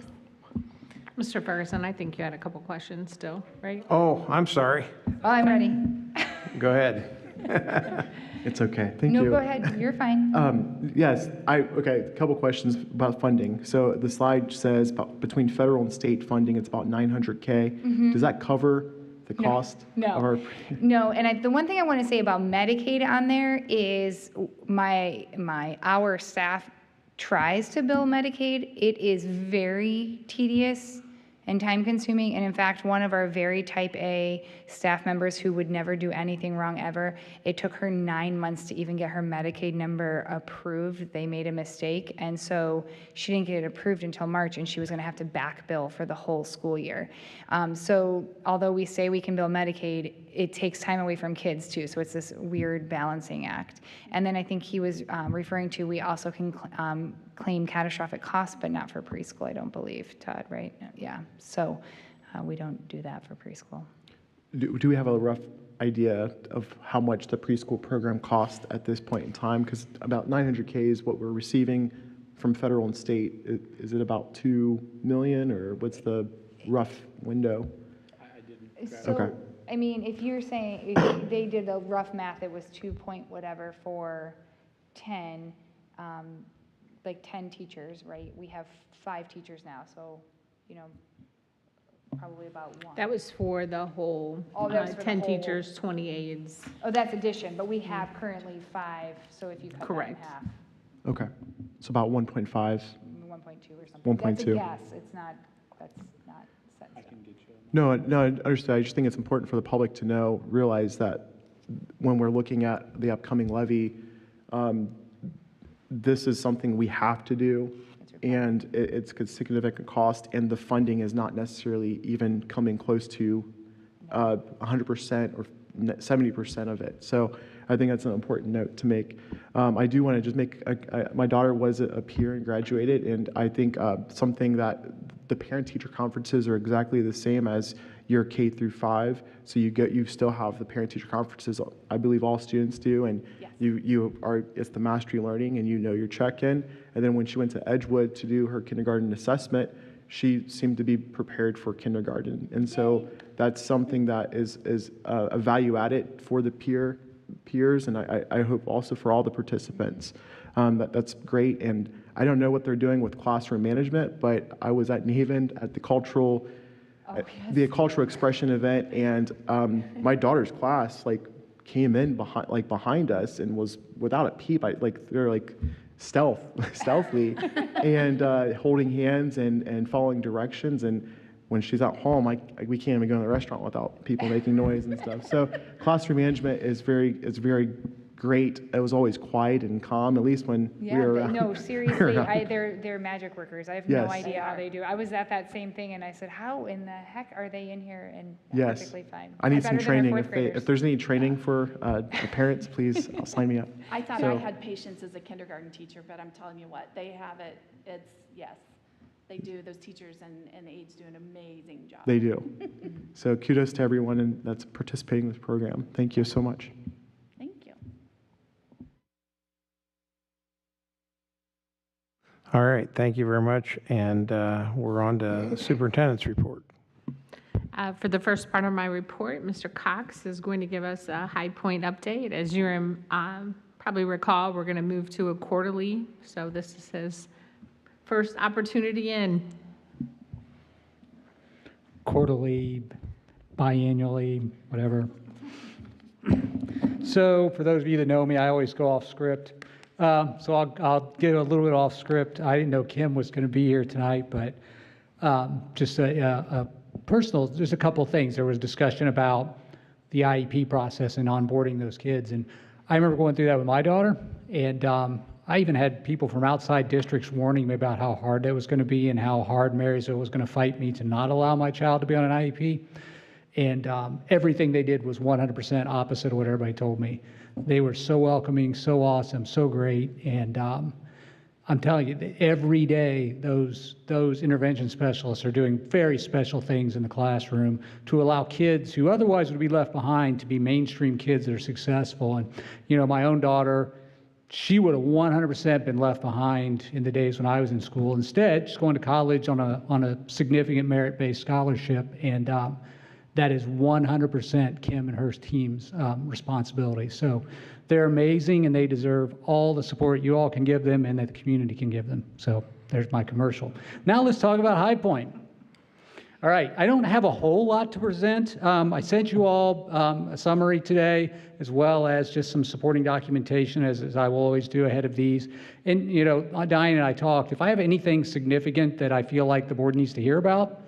Mr. Ferguson, I think you had a couple questions still, right? Oh, I'm sorry. Oh, I'm ready. Go ahead. It's okay. Thank No, you. go ahead. You're fine. Yes, okay, a couple questions about funding. So the slide says between federal and state funding, it's about 900K. Does that cover the cost of our? No, and the one thing I want to say about Medicaid on there is our staff tries to bill Medicaid. It is very tedious and time consuming. And in fact, one of our very type A staff members who would never do anything wrong ever, it took her 9 months to even get her Medicaid number approved. They made a mistake. And so she didn't get it approved until March, and she was going to have to back bill for the whole school year. So although we say we can bill Medicaid, it takes time away from kids too. So it's this weird balancing act. And then I think he was referring to, we also can claim catastrophic costs, but not for preschool, I don't believe, Todd, right? Yeah, so we don't do that for preschool. Do we have a rough idea of how much the preschool program costs at this point in time? Because about 900K is what we're receiving from federal and state. Is it about 2 million, or what's the rough window? So, Okay. I mean, if you're saying, if they did a rough math, it was 2 point whatever for 10, like 10 teachers, right? We have 5 teachers now, so, probably about 1. That was for the whole, Oh, that was for the 10 whole- teachers, 20 aides. Oh, that's addition, but we have currently 5, so if you cut that in Correct. half, Okay, so about 1.5. 1.2 or something. 1.2. That's a guess, that's not set in stone. No, I understand. I just think it's important for the public to realize that when we're looking at the upcoming levy, this is something we have to do, and it's a significant cost, and the funding is not necessarily even coming close to 100% or 70% of it. So I think that's an important note to make. I do want to just make, my daughter was a peer and graduated, and I think something that the parent-teacher conferences are exactly the same as your K through 5. So you still have the parent-teacher conferences. I believe all students do, and it's the mastery learning, and your check-in. And then when she went to Edgewood to do her kindergarten assessment, she seemed to be prepared for kindergarten. And so that's something that is a value added for the peers, and I hope also for all the participants. That's great. And I don't know what they're doing with classroom management, but I was at Naven at the cultural expression event, and my daughter's class came in behind us and was without a peep. They're stealthily and holding hands and following directions. And when she's at home, we can't even go in the restaurant without people making noise and stuff. So classroom management is very great. It was always quiet and calm, at least when we were around. No, seriously, they're magic workers. I have no Yes. idea how they do. I was at that same thing, and I said, how in the heck are they in here? And Yes. perfectly fine. I need some Better than our training. fourth graders. If there's any training for the parents, please sign me up. I thought So- I had patience as a kindergarten teacher, but I'm telling you what, they have it. Yes, they do. Those teachers and the aides do an amazing job. They do. So kudos to everyone that's participating in this program. Thank you so much. Thank you. All right, thank you very much. And we're on to the superintendent's report. For the first part of my report, Mr. Cox is going to give us a High Point update. As you probably recall, we're going to move to a quarterly, so this is his first opportunity in. Quarterly, biannually, whatever. So for those of you that know me, I always go off script. So I'll get a little bit off script. I didn't know Kim was going to be here tonight, but just a personal, there's a couple of things. There was discussion about the IEP process and onboarding those kids. And I remember going through that with my daughter, and I even had people from outside districts warning me about how hard that was going to be and how hard Marysville was going to fight me to not allow my child to be on an IEP. And everything they did was 100% opposite of what everybody told me. They were so welcoming, so awesome, so great. And I'm telling you, that every day those intervention specialists are doing very special things in the classroom to allow kids who otherwise would be left behind to be mainstream kids that are successful. And, you know, my own daughter, she would have 100% been left behind in the days when I was in school. Instead, she's going to college on a significant merit-based scholarship, and that is 100% Kim and her team's responsibility. So they're amazing, and they deserve all the support you all can give them and that the community can give them. So there's my commercial. Now let's talk about High Point. All right, I don't have a whole lot to present. I sent you all a summary today, as well as just some supporting documentation, as I will always do ahead of these. And, you know, Diane and I talked. If I have anything significant that I feel like the board needs to hear about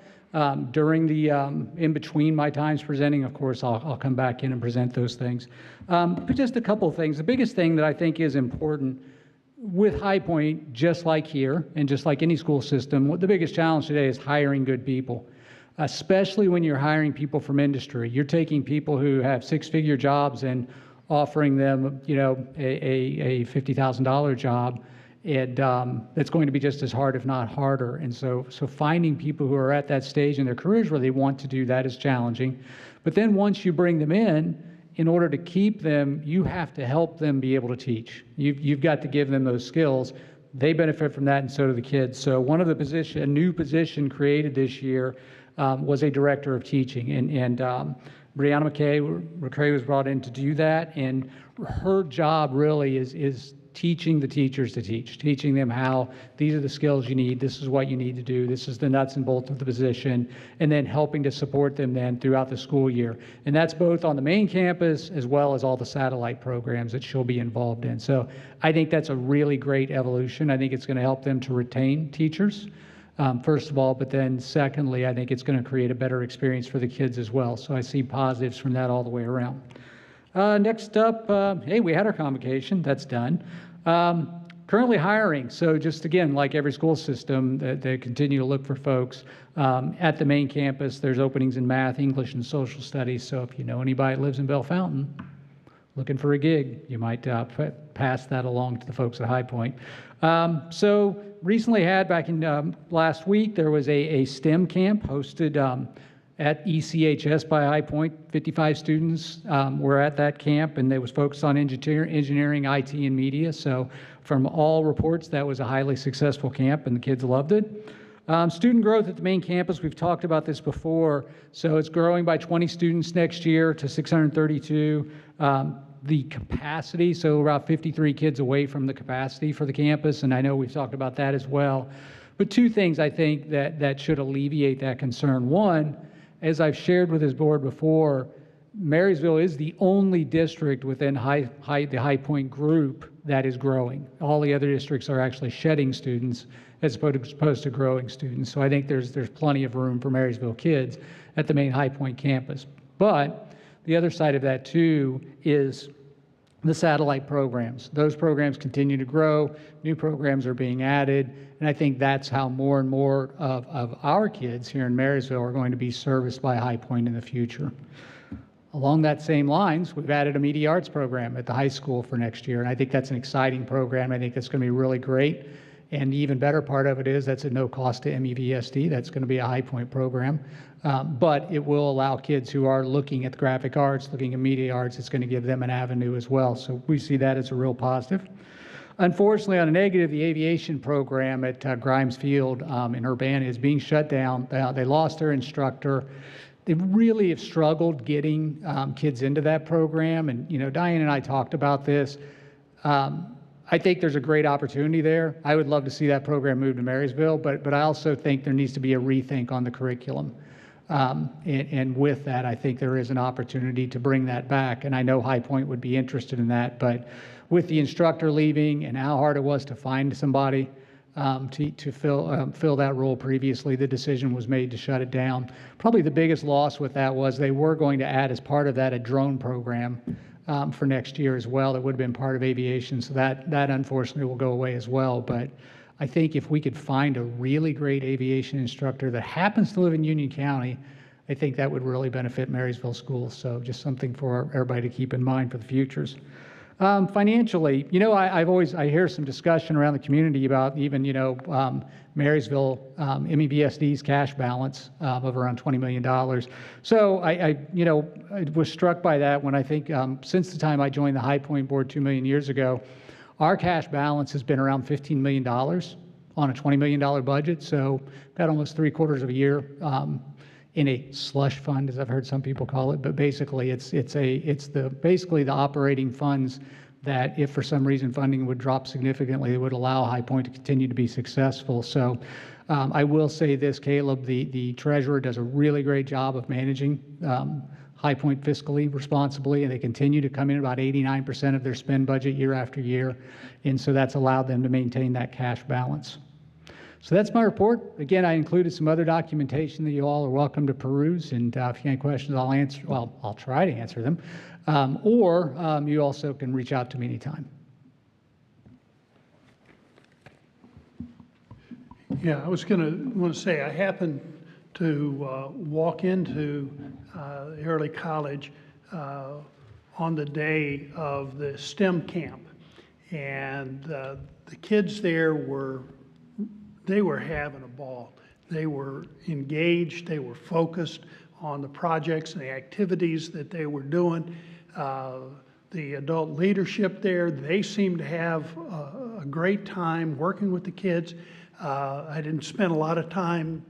during the, in between my times presenting, of course, I'll come back in and present those things. But just a couple of things. The biggest thing that I think is important with High Point, just like here, and just like any school system, what the biggest challenge today is hiring good people. Especially when you're hiring people from industry. You're taking people who have six-figure jobs and offering them, you know, a $50,000 job, and that's going to be just as hard, if not harder. And so finding people who are at that stage in their careers where they want to do that is challenging. But then once you bring them in order to keep them, you have to help them be able to teach. You've got to give them those skills. They benefit from that, and so do the kids. So one of the a new position created this year was a director of teaching, and Brianna McCray was brought in to do that, and her job really is teaching the teachers to teach, teaching them how these are the skills you need, this is what you need to do, this is the nuts and bolts of the position, and then helping to support them then throughout the school year. And that's both on the main campus as well as all the satellite programs that she'll be involved in. So I think that's a really great evolution. I think it's going to help them to retain teachers. First of all, but then secondly, I think it's going to create a better experience for the kids as well. So I see positives from that all the way around. Next up, hey, we had our convocation. That's done. Currently hiring. So just again, like every school system, they continue to look for folks. At the main campus, there's openings in math, English, and social studies. So if you know anybody that lives in Bell Fountain looking for a gig, you might pass that along to the folks at High Point. So recently had, back in last week, there was a STEM camp hosted at ECHS by High Point. 55 students were at that camp, and it was focused on engineering, IT, and media. So from all reports, that was a highly successful camp, and the kids loved it. Student growth at the main campus, we've talked about this before. So it's growing by 20 students next year to 632. The capacity, so about 53 kids away from the capacity for the campus, and I know we've talked about that as well. But two things I think that should alleviate that concern. One, as I've shared with this board before, Marysville is the only district within the High Point group that is growing. All the other districts are actually shedding students as opposed to growing students. So I think there's plenty of room for Marysville kids at the main High Point campus. But the other side of that too is the satellite programs. Those programs continue to grow, new programs are being added, and I think that's how more and more of our kids here in Marysville are going to be serviced by High Point in the future. Along that same lines, we've added a media arts program at the high school for next year, and I think that's an exciting program. I think that's going to be really great. And the even better part of it is that's at no cost to MEVSD. That's going to be a High Point program. But it will allow kids who are looking at the graphic arts, looking at media arts, it's going to give them an avenue as well. So we see that as a real positive. Unfortunately, on a negative, the aviation program at Grimes Field in Urbana is being shut down. They lost their instructor. They really have struggled getting kids into that program. And, you know, Diane and I talked about this. I think there's a great opportunity there. I would love to see that program move to Marysville, but I also think there needs to be a rethink on the curriculum. And with that, I think there is an opportunity to bring that back. And I know High Point would be interested in that, but with the instructor leaving and how hard it was to find somebody, to fill that role previously. The decision was made to shut it down. Probably the biggest loss with that was they were going to add as part of that a drone program for next year as well. That would have been part of aviation, so that unfortunately will go away as well. But I think if we could find a really great aviation instructor that happens to live in Union County, I think that would really benefit Marysville schools. So just something for everybody to keep in mind for the futures. Financially, I hear some discussion around the community about even, Marysville, MEVSD's cash balance of around $20 million. So I was struck by that when I think since the time I joined the High Point Board 2 million years ago, our cash balance has been around $15 million on a $20 million budget. So about almost 3/4 of a year in a slush fund, as I've heard some people call it. But basically, it's basically the operating funds that if for some reason funding would drop significantly, it would allow High Point to continue to be successful. So I will say this, Caleb, the treasurer does a really great job of managing High Point fiscally responsibly, and they continue to come in about 89% of their spend budget year after year. And so that's allowed them to maintain that cash balance. So that's my report. Again, I included some other documentation that you all are welcome to peruse. And if you have any questions, I'll answer. Well, I'll try to answer them. Or you also can reach out to me anytime. Yeah, I was want to say I happened to walk into the early college on the day of the STEM camp, and the kids there were having a ball. They were engaged. They were focused on the projects and the activities that they were doing. The adult leadership there, they seemed to have a great time working with the kids. I didn't spend a lot of time,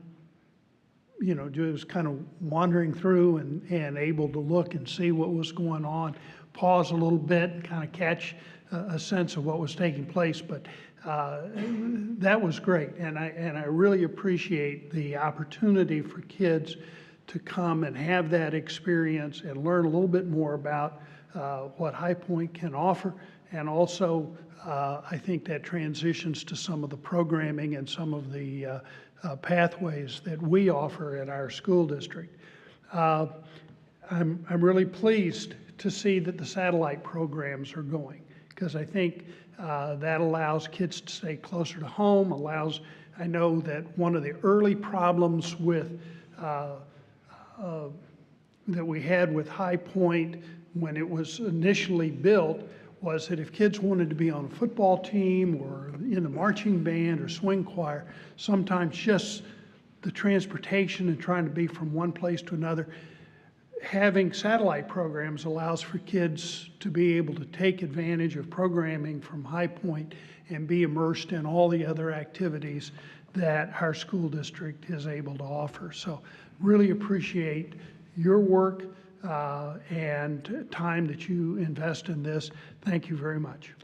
just kind of wandering through and able to look and see what was going on, pause a little bit and kind of catch a sense of what was taking place. But that was great, and I really appreciate the opportunity for kids to come and have that experience and learn a little bit more about what High Point can offer, and also I think that transitions to some of the programming and some of the pathways that we offer in our school district. I'm really pleased to see that the satellite programs are going, because I think that allows kids to stay closer to home, I know that one of the early problems with that we had with High Point when it was initially built was that if kids wanted to be on a football team or in the marching band or swing choir, sometimes just the transportation and trying to be from one place to another, having satellite programs allows for kids to be able to take advantage of programming from High Point and be immersed in all the other activities that our school district is able to offer. So really appreciate your work and time that you invest in this. Thank you very much.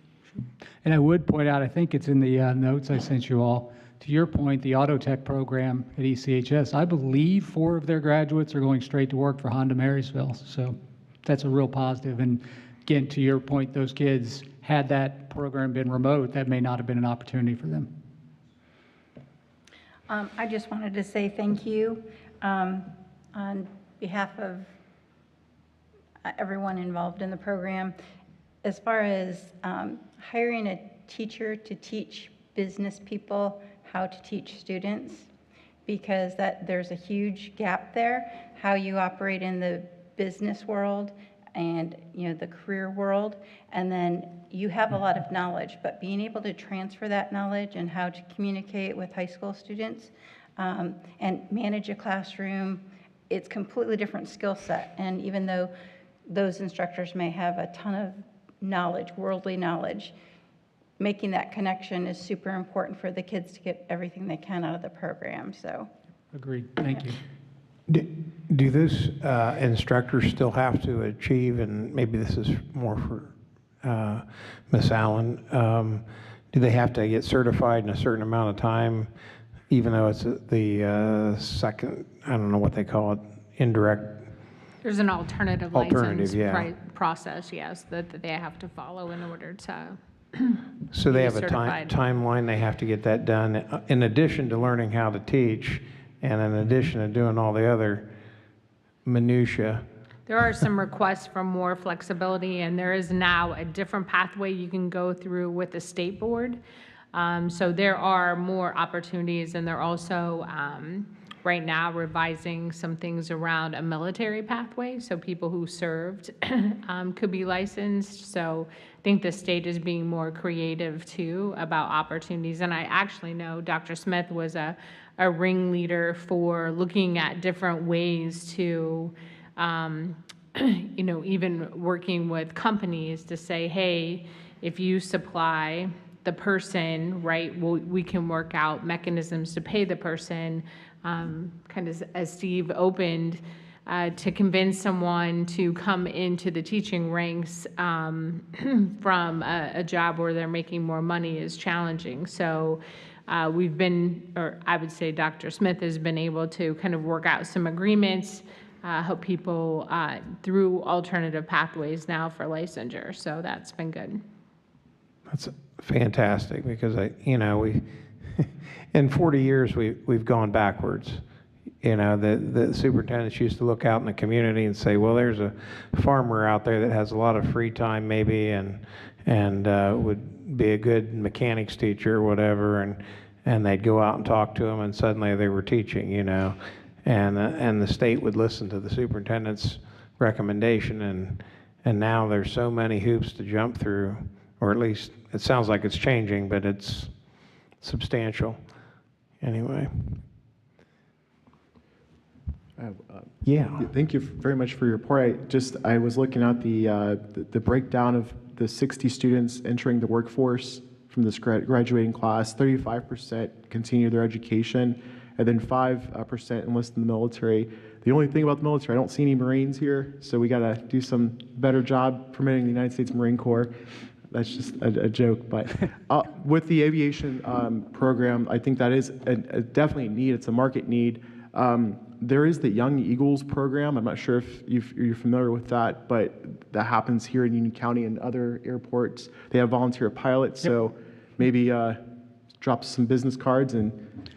And I would point out, I think it's in the notes I sent you all, to your point, the auto tech program at ECHS, I believe 4 of their graduates are going straight to work for Honda Marysville. So that's a real positive. And again, to your point, those kids, had that program been remote, that may not have been an opportunity for them. I just wanted to say thank you on behalf of everyone involved in the program. As far as hiring a teacher to teach business people how to teach students, because there's a huge gap there, how you operate in the business world and the career world, and then you have a lot of knowledge, but being able to transfer that knowledge and how to communicate with high school students and manage a classroom, it's completely different skill set. And even though those instructors may have a ton of knowledge, worldly knowledge, making that connection is super important for the kids to get everything they can out of the program. So, agreed. Thank you. Do those instructors still have to achieve, and maybe this is more for Ms. Allen, do they have to get certified in a certain amount of time, even though it's the second, I don't know what they call it, indirect? There's an alternative Alternative, license yeah. process, yes, that they have to follow in order to So they be have a certified. timeline, they have to get that done, in addition to learning how to teach, and in addition to doing all the other minutia. There are some requests for more flexibility, and there is now a different pathway you can go through with the state board. So there are more opportunities, and they're also right now revising some things around a military pathway, so people who served could be licensed. So I think the state is being more creative too about opportunities. And I actually know Dr. Smith was a ringleader for looking at different ways to even working with companies to say, hey, if you supply the person, right, we can work out mechanisms to pay the person, kind of as Steve opened, to convince someone to come into the teaching ranks from a job where they're making more money is challenging. So we've been, or I would say Dr. Smith has been able to kind of work out some agreements, help people through alternative pathways now for licensure. So that's been good. That's fantastic, because we in 40 years we've gone backwards. The superintendents used to look out in the community and say, well, there's a farmer out there that has a lot of free time maybe, and would be a good mechanics teacher or whatever, and they'd go out and talk to him, and suddenly they were teaching, and the state would listen to the superintendent's recommendation, and now there's so many hoops to jump through, or at least it sounds like it's changing, but it's substantial. Anyway. Yeah. Thank you very much for your report. I was looking at the breakdown of the 60 students entering the workforce from this graduating class. 35% continue their education, and then 5% enlist in the military. The only thing about the military, I don't see any Marines here, so we got to do some better job promoting the United States Marine Corps. That's just a joke, but with the aviation program, I think that is definitely a need. It's a market need. There is the Young Eagles program. I'm not sure if you're familiar with that, but that happens here in Union County and other airports. They have volunteer pilots, so maybe drop some business cards and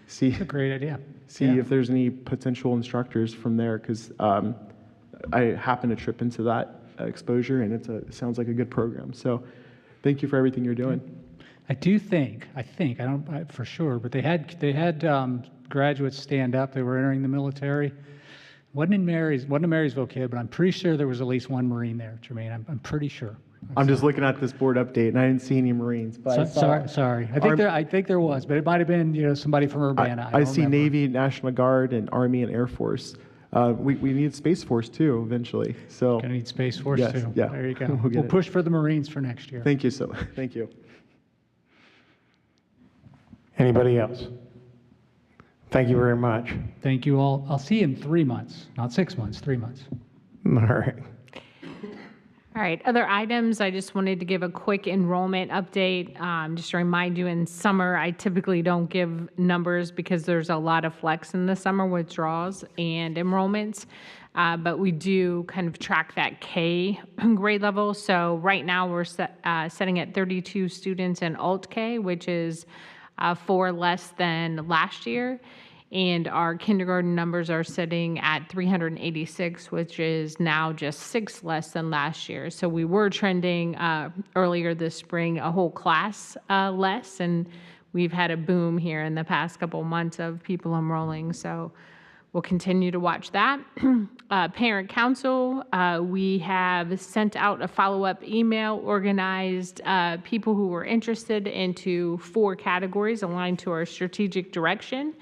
see. That's a great idea. See if there's any potential instructors from there, because I happen to trip into that exposure, and it sounds like a good program. So thank you for everything you're doing. I think, I don't for sure, but they had graduates stand up. They were entering the military. Wasn't a Marysville kid, but I'm pretty sure there was at least one Marine there, Jermaine. I'm pretty sure. I'm just looking at this board update, and I didn't see any Marines. But sorry. I think there was, but it might have been somebody from Urbana. I see Navy, National Guard, and Army and Air Force. We need Space Force too eventually. So gonna need Space Force too. Yeah. There you go. We'll push for the Marines for next year. Thank you Thank you. Anybody else? Thank you very much. Thank you all. I'll see you in 3 months, not 6 months, 3 months. All right. All right, other items, I just wanted to give a quick enrollment update. Just to remind you, in summer, I typically don't give numbers because there's a lot of flex in the summer withdrawals and enrollments. But we do kind of track that K grade level. So right now we're setting at 32 students in Alt K, which is 4 less than last year. And our kindergarten numbers are sitting at 386, which is now just 6 less than last year. So we were trending earlier this spring a whole class less, and we've had a boom here in the past couple months of people enrolling. So we'll continue to watch that. Parent council, we have sent out a follow-up email, organized people who were interested into 4 categories aligned to our strategic direction.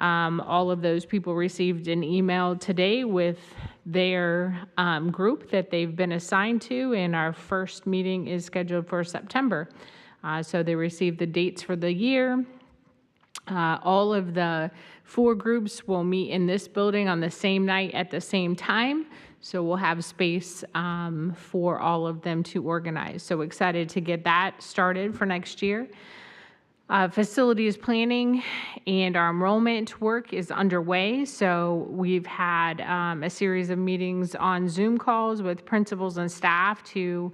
All of those people received an email today with their group that they've been assigned to, and our first meeting is scheduled for September. So they received the dates for the year. All of the 4 groups will meet in this building on the same night at the same time. So we'll have space for all of them to organize. So excited to get that started for next year. Facilities planning and our enrollment work is underway. So we've had a series of meetings on Zoom calls with principals and staff to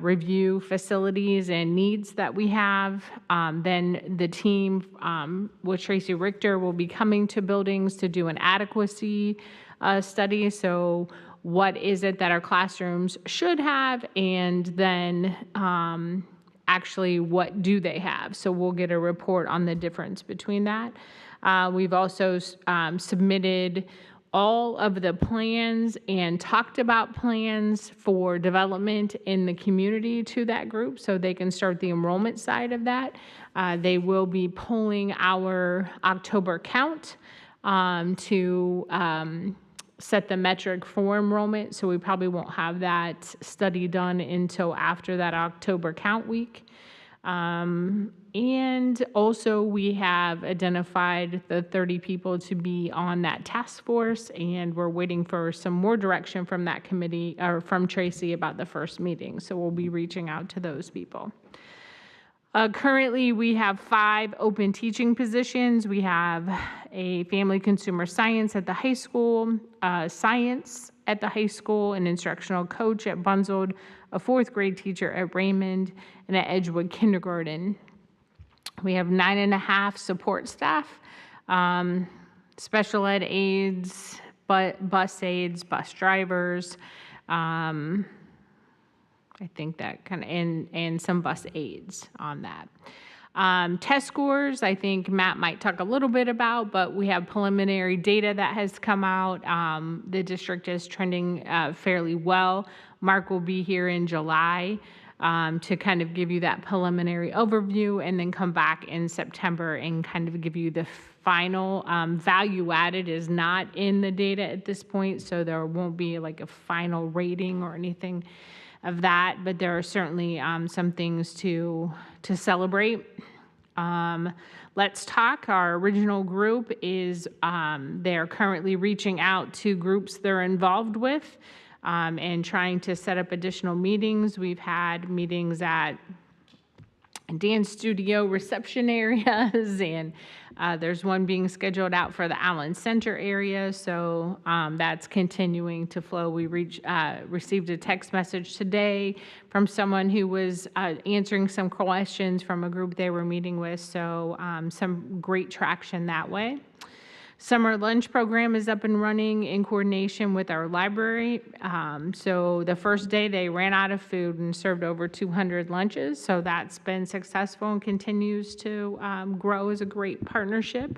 review facilities and needs that we have. Then the team with Tracy Richter will be coming to buildings to do an adequacy study. So what is it that our classrooms should have, and then actually what do they have? So we'll get a report on the difference between that. We've also submitted all of the plans and talked about plans for development in the community to that group so they can start the enrollment side of that. They will be pulling our October count to set the metric for enrollment, so we probably won't have that study done until after that October count week. And also we have identified the 30 people to be on that task force, and we're waiting for some more direction from that committee, or from Tracy, about the first meeting, so we'll be reaching out to those people. Currently, we have 5 open teaching positions. We have a family consumer science at the high school, science at the high school, an instructional coach at Bunzeld, a 4th grade teacher at Raymond, and at Edgewood Kindergarten. We have 9.5 support staff, special ed aides, bus aides, bus drivers, I think that kind of, and some bus aides on that. Test scores, I think Matt might talk a little bit about, but we have preliminary data that has come out. The district is trending fairly well. Mark will be here in July to kind of give you that preliminary overview, and then come back in September and kind of give you the final. Value added is not in the data at this point, so there won't be like a final rating or anything of that, but there are certainly some things to celebrate. Let's Talk, our original group, is they're currently reaching out to groups they're involved with and trying to set up additional meetings. We've had meetings at dance studio reception areas, and there's one being scheduled out for the Allen Center area, so that's continuing to flow. We received a text message today from someone who was answering some questions from a group they were meeting with, so some great traction that way. Summer lunch program is up and running in coordination with our library. So the first day they ran out of food and served over 200 lunches. So that's been successful and continues to grow as a great partnership.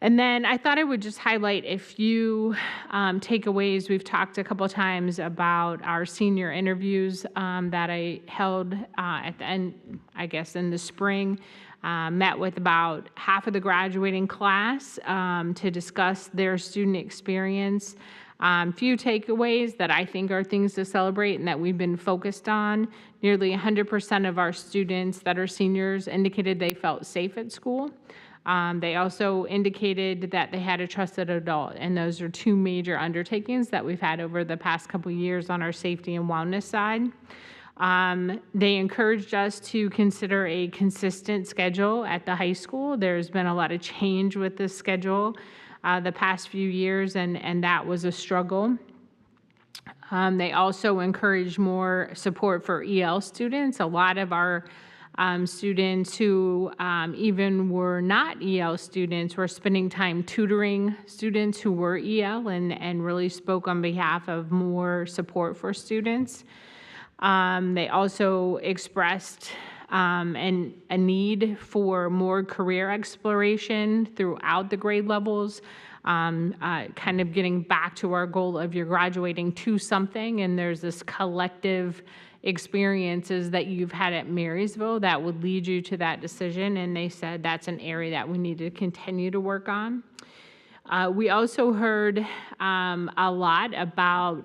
And then I thought I would just highlight a few takeaways. We've talked a couple times about our senior interviews that I held at the end, I guess, in the spring. Met with about half of the graduating class to discuss their student experience. Few takeaways that I think are things to celebrate and that we've been focused on. Nearly 100% of our students that are seniors indicated they felt safe at school. They also indicated that they had a trusted adult, and those are 2 major undertakings that we've had over the past couple of years on our safety and wellness side. They encouraged us to consider a consistent schedule at the high school. There's been a lot of change with this schedule the past few years, and that was a struggle. They also encouraged more support for EL students. A lot of our students who even were not EL students were spending time tutoring students who were EL, and really spoke on behalf of more support for students. They also expressed a need for more career exploration throughout the grade levels, kind of getting back to our goal of you're graduating to something, and there's this collective experiences that you've had at Marysville that would lead you to that decision, and they said that's an area that we need to continue to work on. We also heard a lot about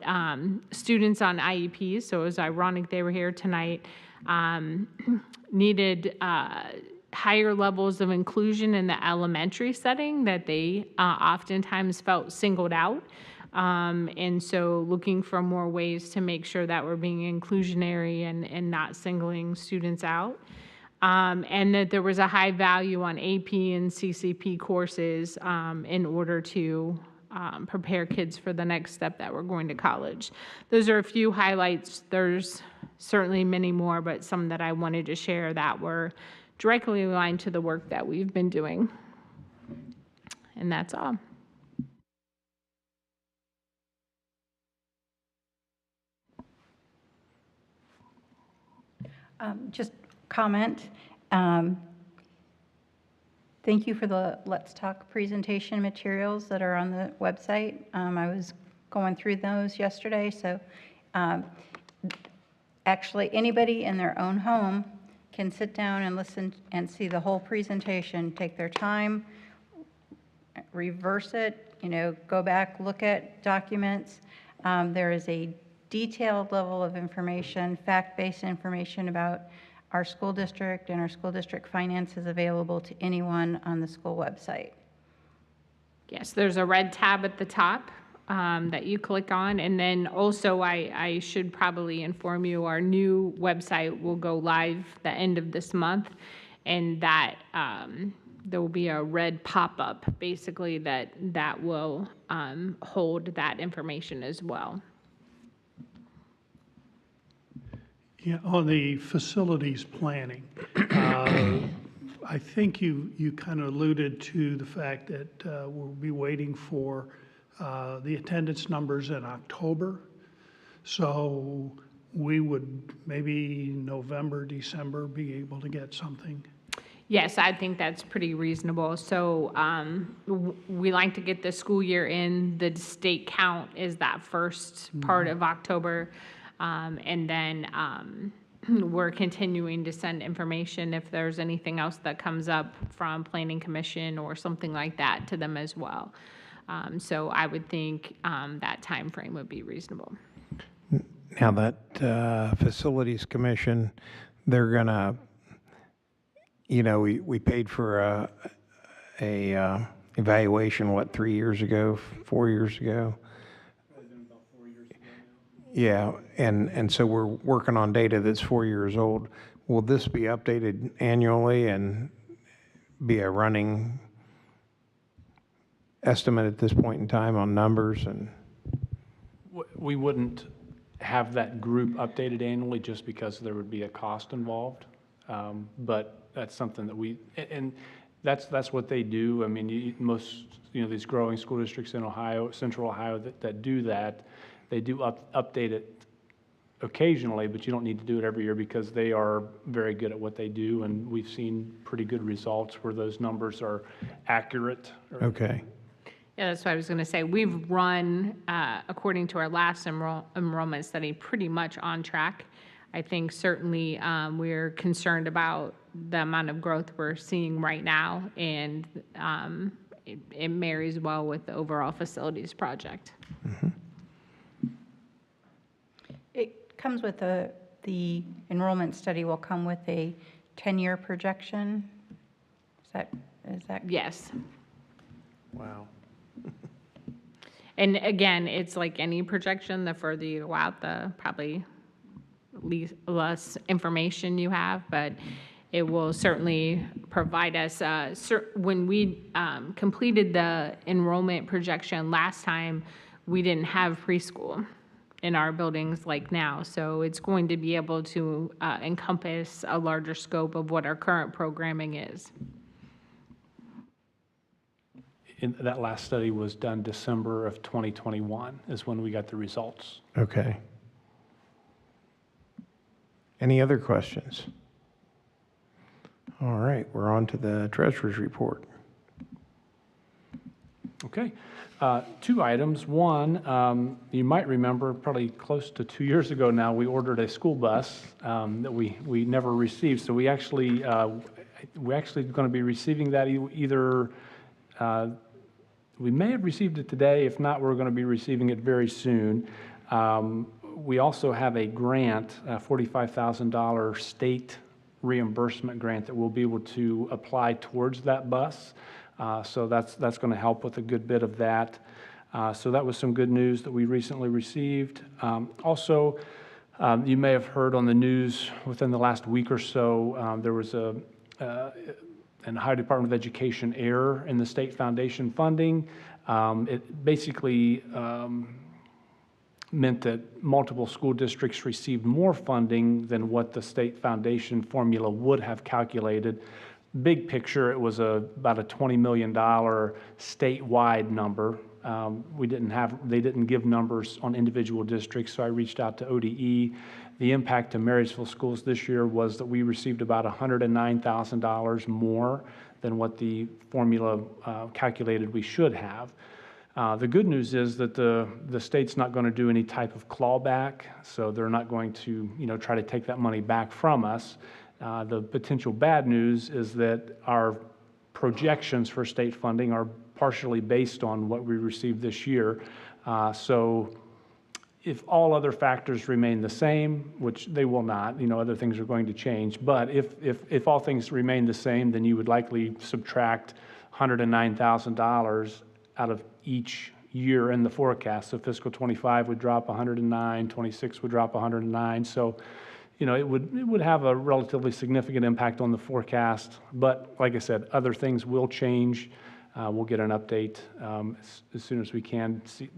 students on IEPs, so it was ironic they were here tonight, needed higher levels of inclusion in the elementary setting, that they oftentimes felt singled out. And so looking for more ways to make sure that we're being inclusionary and not singling students out. And that there was a high value on AP and CCP courses in order to prepare kids for the next step that we're going to college. Those are a few highlights. There's certainly many more, but some that I wanted to share that were directly aligned to the work that we've been doing. And that's all. Just comment. Thank you for the Let's Talk presentation materials that are on the website. I was going through those yesterday, so actually anybody in their own home can sit down and listen and see the whole presentation, take their time, reverse it, go back, look at documents. There is a detailed level of information, fact-based information about our school district and our school district finances available to anyone on the school website. Yes, there's a red tab at the top that you click on. And then also I should probably inform you, our new website will go live the end of this month. And that there will be a red pop-up basically that will hold that information as well. Yeah, on the facilities planning, I think you kind of alluded to the fact that we'll be waiting for the attendance numbers in October. So we would maybe November, December be able to get something. Yes, I think that's pretty reasonable. So we like to get the school year in. The state count is that first part of October. And then we're continuing to send information if there's anything else that comes up from Planning Commission or something like that to them as well. So I would think that time frame would be reasonable. Now that Facilities Commission, they're gonna, we paid for a evaluation, 3 years ago, 4 years ago? Yeah, and so we're working on data that's 4 years old. Will this be updated annually and be a running estimate at this point in time on numbers? And We wouldn't have that group updated annually just because there would be a cost involved. But that's something that and that's what they do. I mean, most, these growing school districts in Ohio, Central Ohio that do that, they do update it occasionally, but you don't need to do it every year because they are very good at what they do, and we've seen pretty good results where those numbers are accurate. Okay. Yeah, that's what I was going to say. We've run, according to our last enrollment study, pretty much on track. I think certainly we're concerned about the amount of growth we're seeing right now, and it marries well with the overall facilities project. Mm-hmm. It comes with the enrollment study will come with a 10-year projection. Is that? Yes. Wow. And again, it's like any projection, the further you go out, the probably less information you have, but it will certainly provide us, when we completed the enrollment projection last time, we didn't have preschool in our buildings like now. So it's going to be able to encompass a larger scope of what our current programming is. That last study was done December of 2021 is when we got the results. Okay. Any other questions? All right, we're on to the treasurer's report. Okay. 2 items. One, you might remember probably close to 2 years ago now, we ordered a school bus that we never received. So we actually going to be receiving that either, we may have received it today. If not, we're going to be receiving it very soon. We also have a grant, a $45,000 state reimbursement grant that we'll be able to apply towards that bus. So that's going to help with a good bit of that. So that was some good news that we recently received. Also, you may have heard on the news within the last week or so, there was an Ohio Department of Education error in the state foundation funding. It basically meant that multiple school districts received more funding than what the state foundation formula would have calculated. Big picture, it was about a $20 million statewide number. They didn't give numbers on individual districts, so I reached out to ODE. The impact to Marysville schools this year was that we received about $109,000 more than what the formula calculated we should have. The good news is that the state's not going to do any type of clawback, so they're not going to, try to take that money back from us. The potential bad news is that our projections for state funding are partially based on what we received this year. So if all other factors remain the same, which they will not, other things are going to change, but if all things remain the same, then you would likely subtract $109,000 out of each year in the forecast. So fiscal 25 would drop 109, 26 would drop 109. So, it would have a relatively significant impact on the forecast. But like I said, other things will change. We'll get an update as soon as we can. See,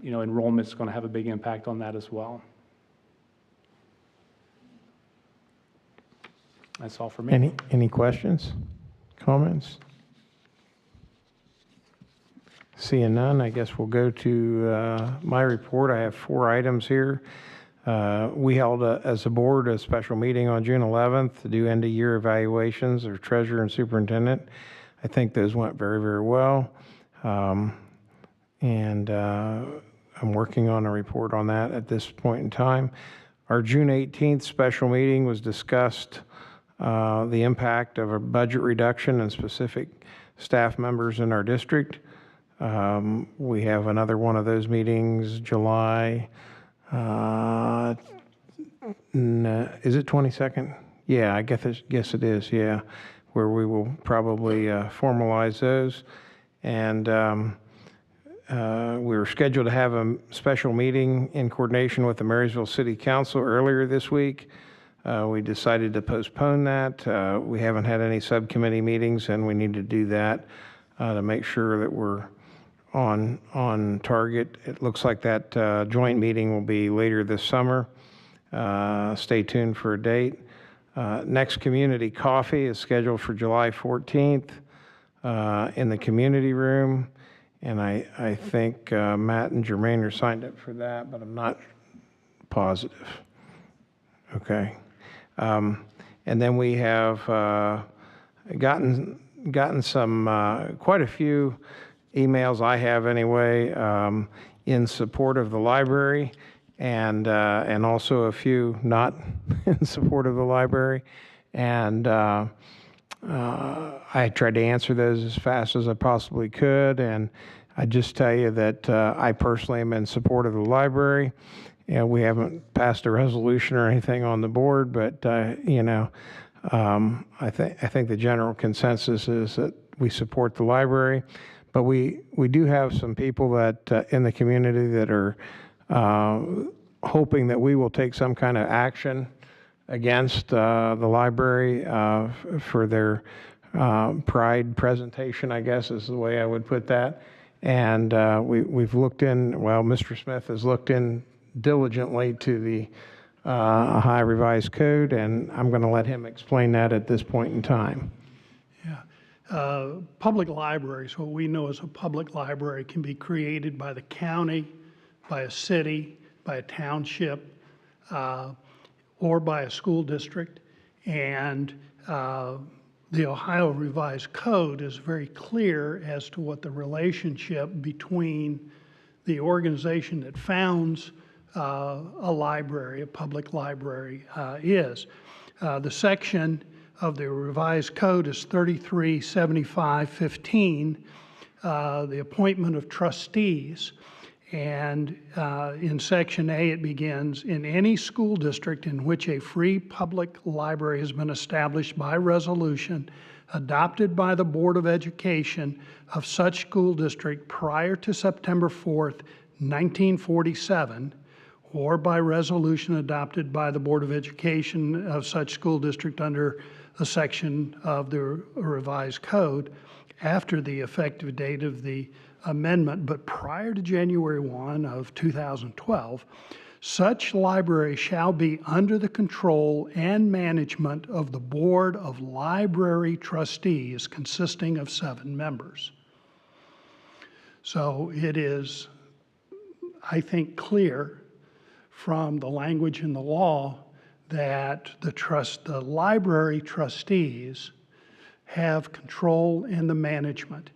enrollment's going to have a big impact on that as well. That's all for me. Any questions, comments? Seeing none, I guess we'll go to my report. I have 4 items here. We held, as a board, a special meeting on June 11th to do end-of-year evaluations of treasurer and superintendent. I think those went very, very well. And I'm working on a report on that at this point in time. Our June 18th special meeting was discussed the impact of a budget reduction and specific staff members in our district. We have another one of those meetings, July, is it 22nd? Yeah, I guess it is, yeah, where we will probably formalize those. And we were scheduled to have a special meeting in coordination with the Marysville City Council earlier this week. We decided to postpone that. We haven't had any subcommittee meetings, and we need to do that to make sure that we're on target. It looks like that joint meeting will be later this summer. Stay tuned for a date. Next community coffee is scheduled for July 14th in the community room. And I think Matt and Jermaine are signed up for that, but I'm not positive. Okay. And then we have gotten some, quite a few emails, I have anyway, in support of the library, and also a few not in support of the library. And I tried to answer those as fast as I possibly could. And I just tell you that I personally am in support of the library. We haven't passed a resolution or anything on the board, but I think the general consensus is that we support the library. But we do have some people that in the community that are hoping that we will take some kind of action against the library for their pride presentation, I guess is the way I would put that. And we've looked in, well, Mr. Smith has looked in diligently to the Ohio Revised Code, and I'm going to let him explain that at this point in time. Public libraries, what we know as a public library, can be created by the county, by a city, by a township, or by a school district. And the Ohio Revised Code is very clear as to what the relationship between the organization that founds a library, a public library, is. The section of the Revised Code is 3375-15, the appointment of trustees. And in Section A, it begins, in any school district in which a free public library has been established by resolution adopted by the Board of Education of such school district prior to September 4th, 1947, or by resolution adopted by the Board of Education of such school district under a section of the Revised Code after the effective date of the amendment, but prior to January 1 of 2012, such library shall be under the control and management of the Board of Library Trustees consisting of 7 members. So it is, I think, clear from the language in the law that the library trustees have control in the management.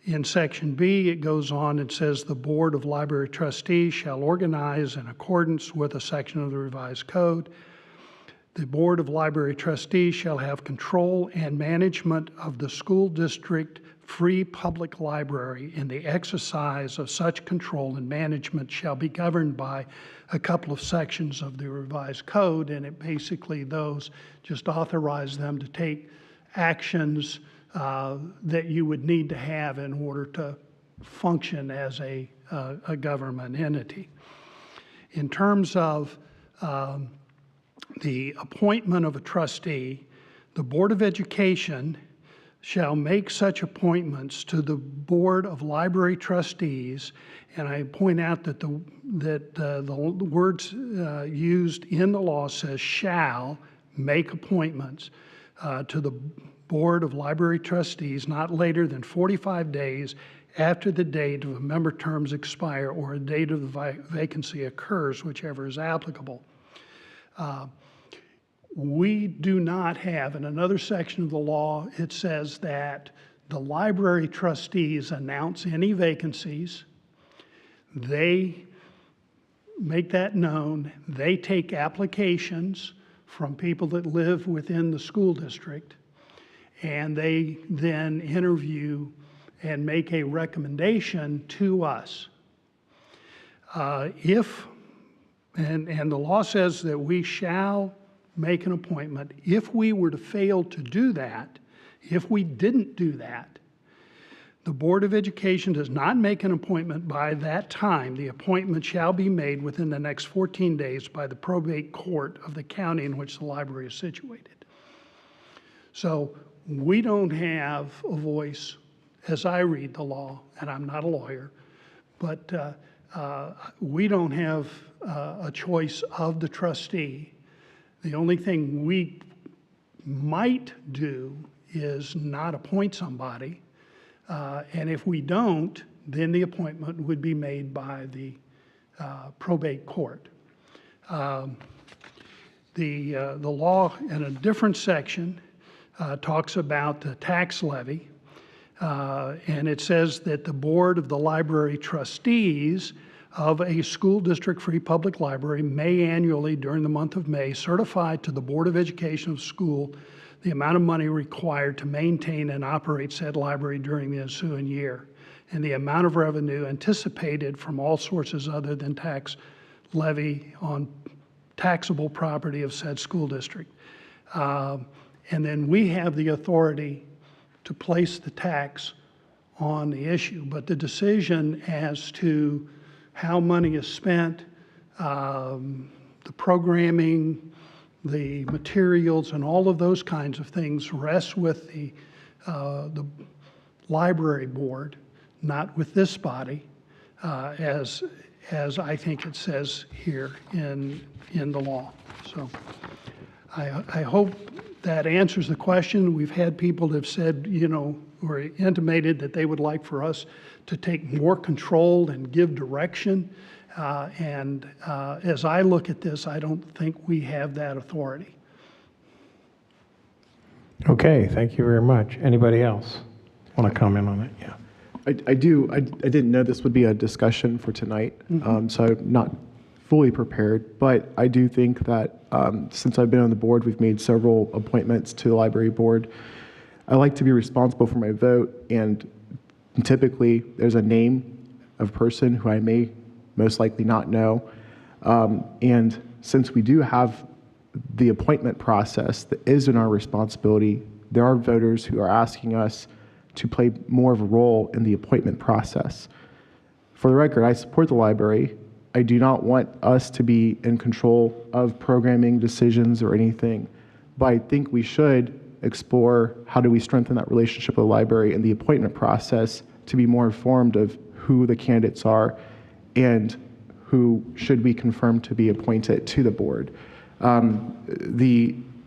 In Section B, it goes on and says the Board of Library Trustees shall organize in accordance with a section of the revised code. The Board of Library Trustees shall have control and management of the school district free public library, and the exercise of such control and management shall be governed by a couple of sections of the revised code, and it basically those just authorize them to take actions that you would need to have in order to function as a government entity. In terms of the appointment of a trustee, the Board of Education shall make such appointments to the Board of Library Trustees, and I point out that the words used in the law says shall make appointments to the Board of Library Trustees not later than 45 days after the date of a member terms expire or a date of the vacancy occurs, whichever is applicable. We do not have, in another section of the law, it says that the library trustees announce any vacancies. They make that known. They take applications from people that live within the school district, and they then interview and make a recommendation to us. And the law says that we shall make an appointment. If we were to fail to do that, if we didn't do that, the Board of Education does not make an appointment by that time. The appointment shall be made within the next 14 days by the probate court of the county in which the library is situated. So we don't have a voice, as I read the law, and I'm not a lawyer, but we don't have a choice of the trustee. The only thing we might do is not appoint somebody, and if we don't, then the appointment would be made by the probate court. The law in a different section talks about the tax levy, and it says that the Board of the Library Trustees of a school district free public library may annually during the month of May certify to the Board of Education of the school the amount of money required to maintain and operate said library during the ensuing year, and the amount of revenue anticipated from all sources other than tax levy on taxable property of said school district. And then we have the authority to place the tax on the issue, but the decision as to how money is spent, the programming, the materials, and all of those kinds of things rests with the library board, not with this body, as I think it says here in the law. So I hope that answers the question. We've had people that have said, you know, or intimated that they would like for us to take more control and give direction. As I look at this, I don't think we have that authority. Okay, thank you very much. Anybody else want to comment on it? Yeah. I do. I didn't know this would be a discussion for tonight, so I'm not fully prepared. But I do think that since I've been on the board, we've made several appointments to the library board. I like to be responsible for my vote, and typically there's a name of a person who I may most likely not know. And since we do have the appointment process that is in our responsibility, there are voters who are asking us to play more of a role in the appointment process. For the record, I support the library. I do not want us to be in control of programming decisions or anything, but I think we should explore how do we strengthen that relationship with the library and the appointment process to be more informed of who the candidates are and who should we confirm to be appointed to the board.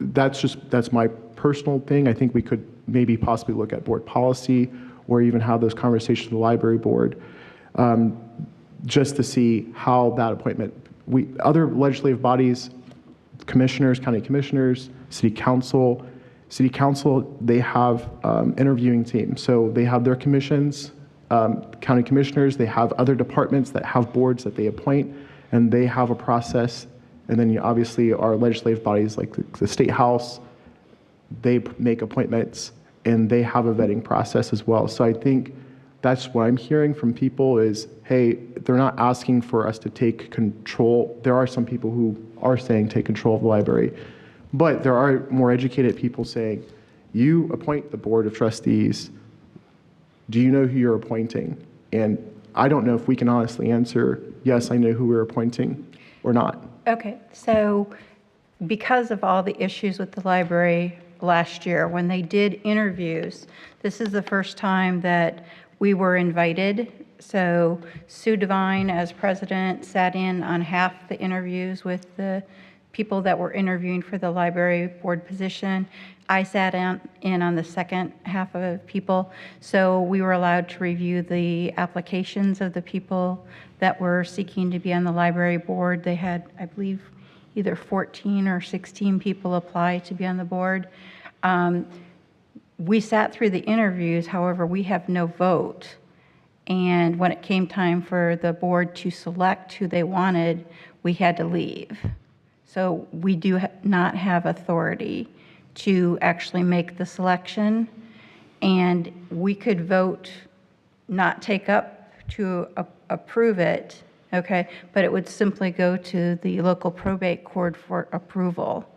That's my personal thing. I think we could maybe possibly look at board policy or even have those conversations with the library board, just to see how that appointment, other legislative bodies, commissioners, county commissioners, city council, they have interviewing teams. So they have their commissions, county commissioners, they have other departments that have boards that they appoint, and they have a process. And then obviously our legislative bodies like the state house, they make appointments and they have a vetting process as well. So I think that's what I'm hearing from people is, hey, they're not asking for us to take control. There are some people who are saying take control of the library, but there are more educated people saying, you appoint the board of trustees. Do you know who you're appointing? And I don't know if we can honestly answer, yes, I know who we're appointing or not. Okay, so because of all the issues with the library last year, when they did interviews, this is the first time that we were invited. So Sue Devine, as president, sat in on half the interviews with the people that were interviewing for the library board position. I sat in on the second half of people. So we were allowed to review the applications of the people that were seeking to be on the library board. They had, I believe, either 14 or 16 people apply to be on the board. We sat through the interviews, however, we have no vote. And when it came time for the board to select who they wanted, we had to leave. So we do not have authority to actually make the selection. And we could vote not take up to approve it, okay? But it would simply go to the local probate court for approval.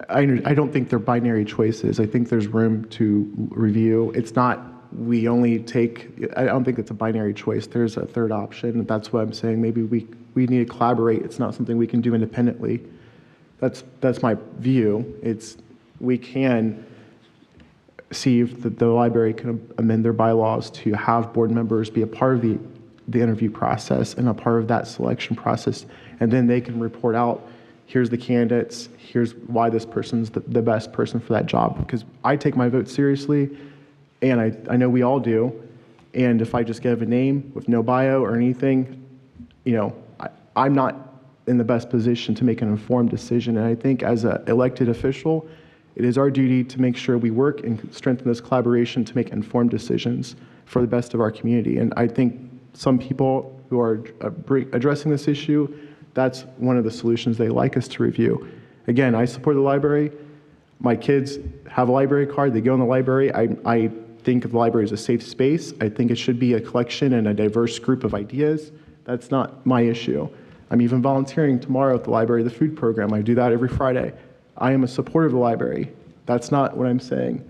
I don't think they're binary choices. I think there's room to review. It's not, we only take, I don't think it's a binary choice. There's a third option. That's what I'm saying. Maybe we need to collaborate. It's not something we can do independently. That's my view. We can see if the library can amend their bylaws to have board members be a part of the interview process and a part of that selection process. And then they can report out, here's the candidates, here's why this person's the best person for that job. Because I take my vote seriously, and I know we all do. And if I just give a name with no bio or anything, I'm not in the best position to make an informed decision. And I think as an elected official, it is our duty to make sure we work and strengthen this collaboration to make informed decisions for the best of our community. And I think some people who are addressing this issue, that's one of the solutions they like us to review. Again, I support the library. My kids have a library card. They go in the library. I think of the library as a safe space. I think it should be a collection and a diverse group of ideas. That's not my issue. I'm even volunteering tomorrow at the library, the food program. I do that every Friday. I am a supporter of the library. That's not what I'm saying.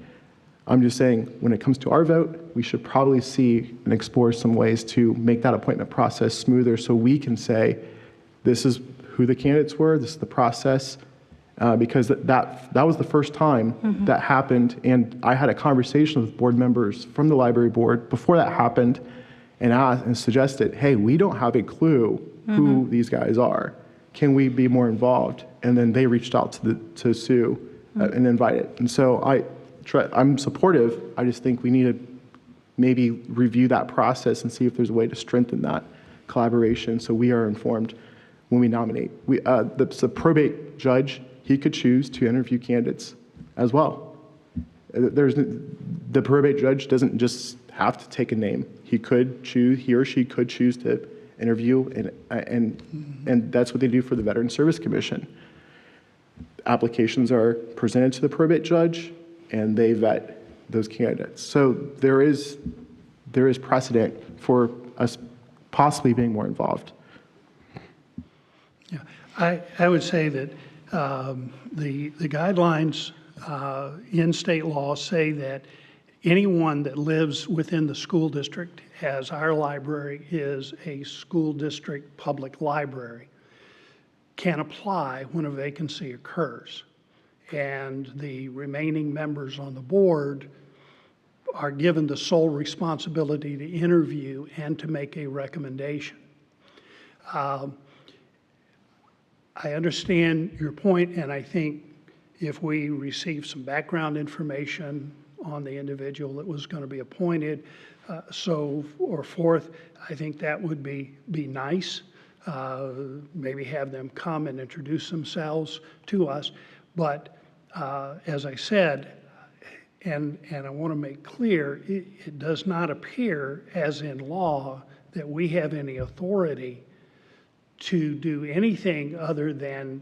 I'm just saying when it comes to our vote, we should probably see and explore some ways to make that appointment process smoother so we can say, this is who the candidates were, this is the process, because that was the first time that happened. And I had a conversation with board members from the library board before that happened and asked and suggested, hey, we don't have a clue who these guys are. Can we be more involved? And then they reached out to Sue and invited. And so I'm supportive. I just think we need to maybe review that process and see if there's a way to strengthen that collaboration so we are informed when we nominate. The probate judge, he could choose to interview candidates as well. The probate judge doesn't just have to take a name. He or she could choose to interview, and that's what they do for the Veteran Service Commission. Applications are presented to the probate judge, and they vet those candidates. So there is precedent for us possibly being more involved. Yeah, I would say that the guidelines in state law say that anyone that lives within the school district, as our library is a school district public library, can apply when a vacancy occurs. And the remaining members on the board are given the sole responsibility to interview and to make a recommendation. I understand your point, and I think if we receive some background information on the individual that was going to be appointed, so or forth, I think that would be nice. Maybe have them come and introduce themselves to us. But as I said, and I want to make clear, it does not appear as in law that we have any authority to do anything other than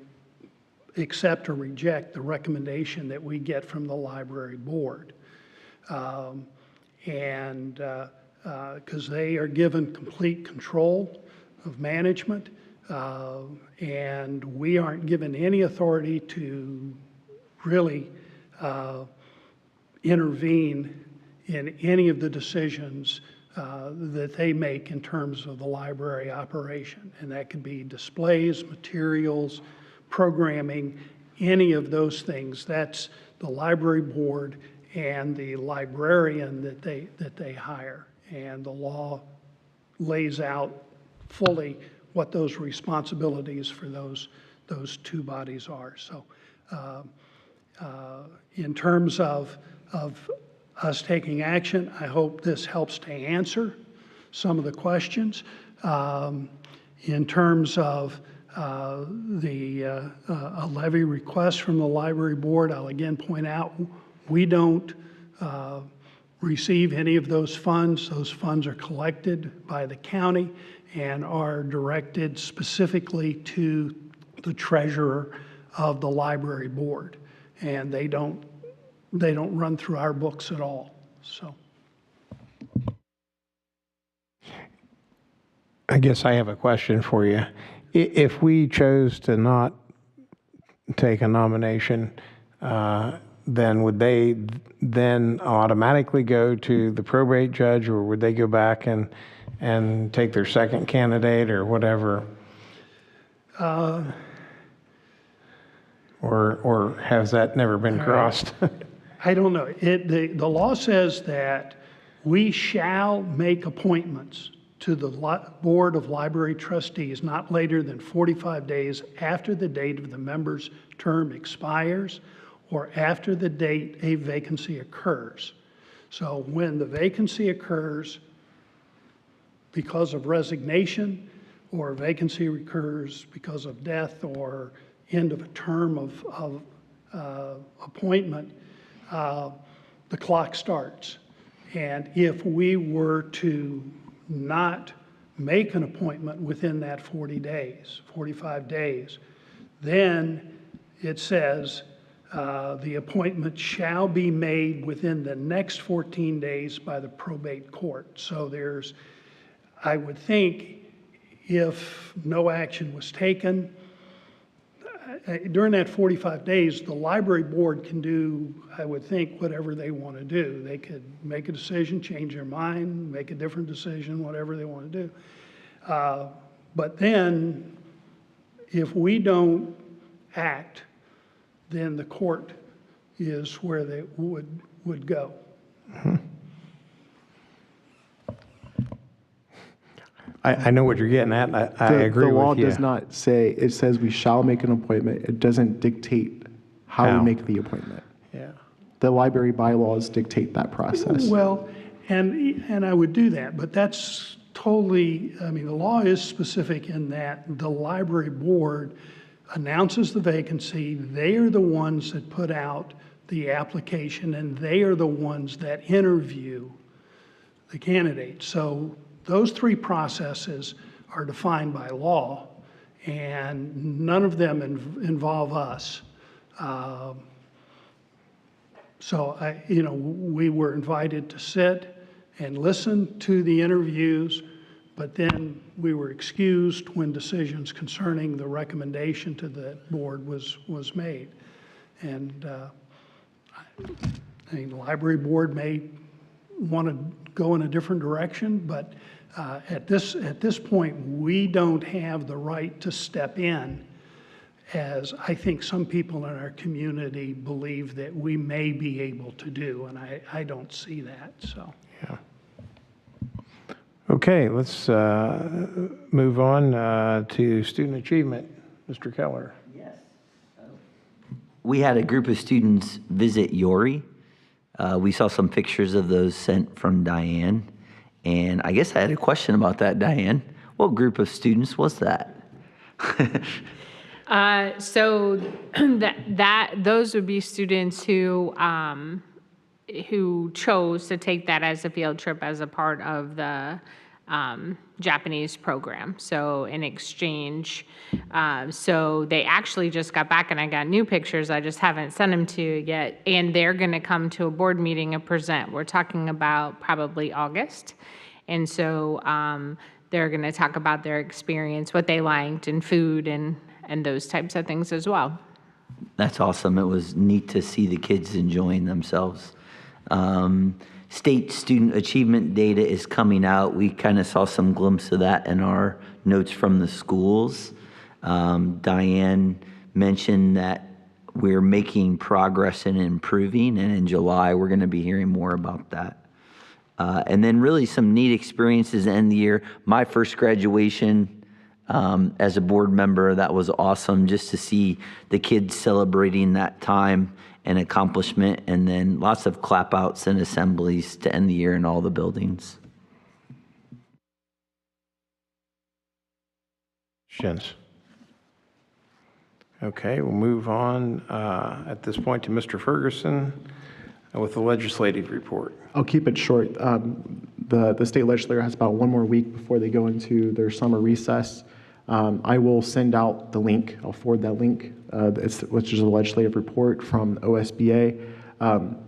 accept or reject the recommendation that we get from the library board. Because they are given complete control of management, and we aren't given any authority to really intervene in any of the decisions that they make in terms of the library operation. And that could be displays, materials, programming, any of those things. That's the library board and the librarian that they hire. And the law lays out fully what those responsibilities for those two bodies are. So in terms of us taking action, I hope this helps to answer some of the questions. In terms of a levy request from the library board, I'll again point out, we don't receive any of those funds. Those funds are collected by the county and are directed specifically to the treasurer of the library board. And they don't run through our books at all. So I guess I have a question for you. If we chose to not take a nomination, then would they then automatically go to the probate judge, or would they go back and take their second candidate or whatever? Or has that never been crossed? I don't know. The law says that we shall make appointments to the Board of Library Trustees not later than 45 days after the date of the member's term expires or after the date a vacancy occurs. So when the vacancy occurs because of resignation, or a vacancy occurs because of death or end of a term of appointment, the clock starts. And if we were to not make an appointment within that 40 days, 45 days, then it says the appointment shall be made within the next 14 days by the probate court. So there's, I would think, if no action was taken, during that 45 days, the library board can do, I would think, whatever they want to do. They could make a decision, change their mind, make a different decision, whatever they want to do. But then, if we don't act, then the court is where they would go. Mm-hmm. I know what you're getting at, and I agree with you. The law does not say, it says we shall make an appointment. It doesn't dictate how we make the appointment. Yeah. The library bylaws dictate that process. Well, and I would do that, but that's totally, I mean, the law is specific in that the library board announces the vacancy. They are the ones that put out the application, and they are the ones that interview the candidate. So those three processes are defined by law, and none of them involve us. So we were invited to sit and listen to the interviews, but then we were excused when decisions concerning the recommendation to the board was made. And I mean, the library board may want to go in a different direction, but at this point, we don't have the right to step in as I think some people in our community believe that we may be able to do, and I don't see that, so. Yeah. Okay, let's move on to student achievement. Mr. Keller. We had a group of students visit Yori. We saw some pictures of those sent from Diane. And I guess I had a question about that, Diane. What group of students was that? So those would be students who chose to take that as a field trip as a part of the Japanese program. So in exchange, so they actually just got back, and I got new pictures. I just haven't sent them to you yet. And they're going to come to a board meeting and present. We're talking about probably August. And so they're going to talk about their experience, what they liked, and food, and those types of things as well. That's awesome. It was neat to see the kids enjoying themselves. State student achievement data is coming out. We kind of saw some glimpse of that in our notes from the schools. Diane mentioned that we're making progress and improving, and in July we're going to be hearing more about that. And then really some neat experiences to end the year. My first graduation as a board member, that was awesome just to see the kids celebrating that time and accomplishment, and then lots of clap outs and assemblies to end the year in all the buildings. Questions? Okay, we'll move on at this point to Mr. Ferguson with the legislative report. I'll keep it short. The state legislature has about one more week before they go into their summer recess. I will send out the link. I'll forward that link, which is a legislative report from OSBA.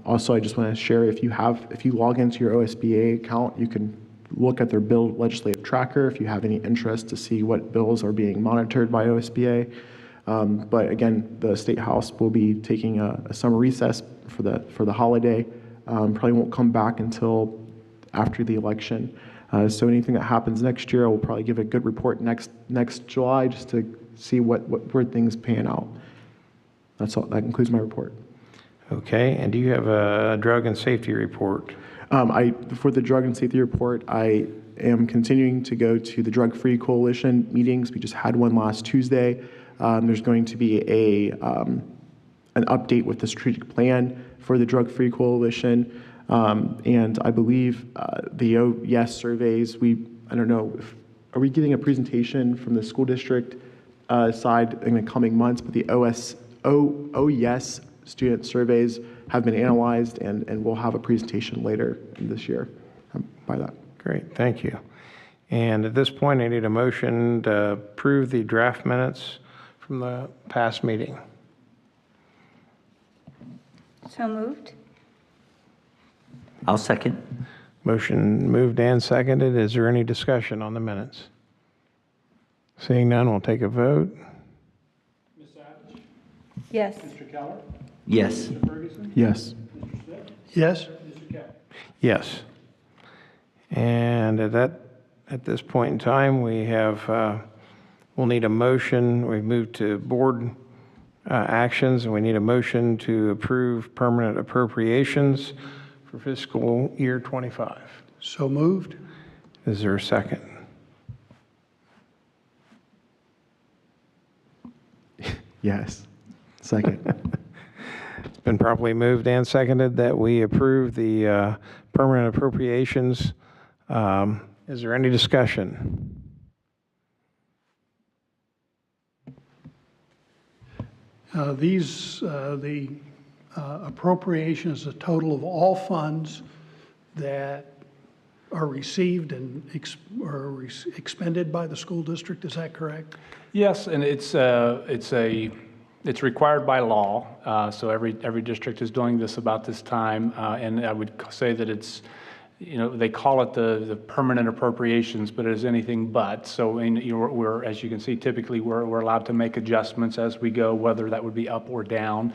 Also, I just want to share, if you log into your OSBA account, you can look at their bill legislative tracker if you have any interest to see what bills are being monitored by OSBA. But again, the State House will be taking a summer recess for the holiday. Probably won't come back until after the election. So anything that happens next year, I will probably give a good report next July just to see where things pan out. That's all. That concludes my report. Okay, and do you have a drug and safety report? For the drug and safety report, I am continuing to go to the Drug-Free Coalition meetings. We just had one last Tuesday. There's going to be an update with the strategic plan for the Drug-Free Coalition. And I believe the OES surveys, I don't know, are we getting a presentation from the school district side in the coming months? But the OES student surveys have been analyzed, and we'll have a presentation later this year by that. Great, thank you. And at this point, I need a motion to approve the draft minutes from the past meeting. So moved. I'll second. Motion moved and seconded. Is there any discussion on the minutes? Seeing none, we'll take a vote. Ms. Savage? Yes. Mr. Keller? Yes. Mr. Ferguson? Yes. Mr. Smith? Yes? Mr. Kelly? Yes. And at this point in time, we'll need a motion. We've moved to board actions, and we need a motion to approve permanent appropriations for fiscal year 25. So moved? Is there a second? Yes. Second. It's been properly moved and seconded that we approve the permanent appropriations. Is there any discussion? The appropriation is a total of all funds that are received and expended by the school district. Is that correct? Yes, and it's required by law. So every district is doing this about this time, and I would say that it's, they call it the permanent appropriations, but it is anything but. So we're, as you can see, typically we're allowed to make adjustments as we go, whether that would be up or down,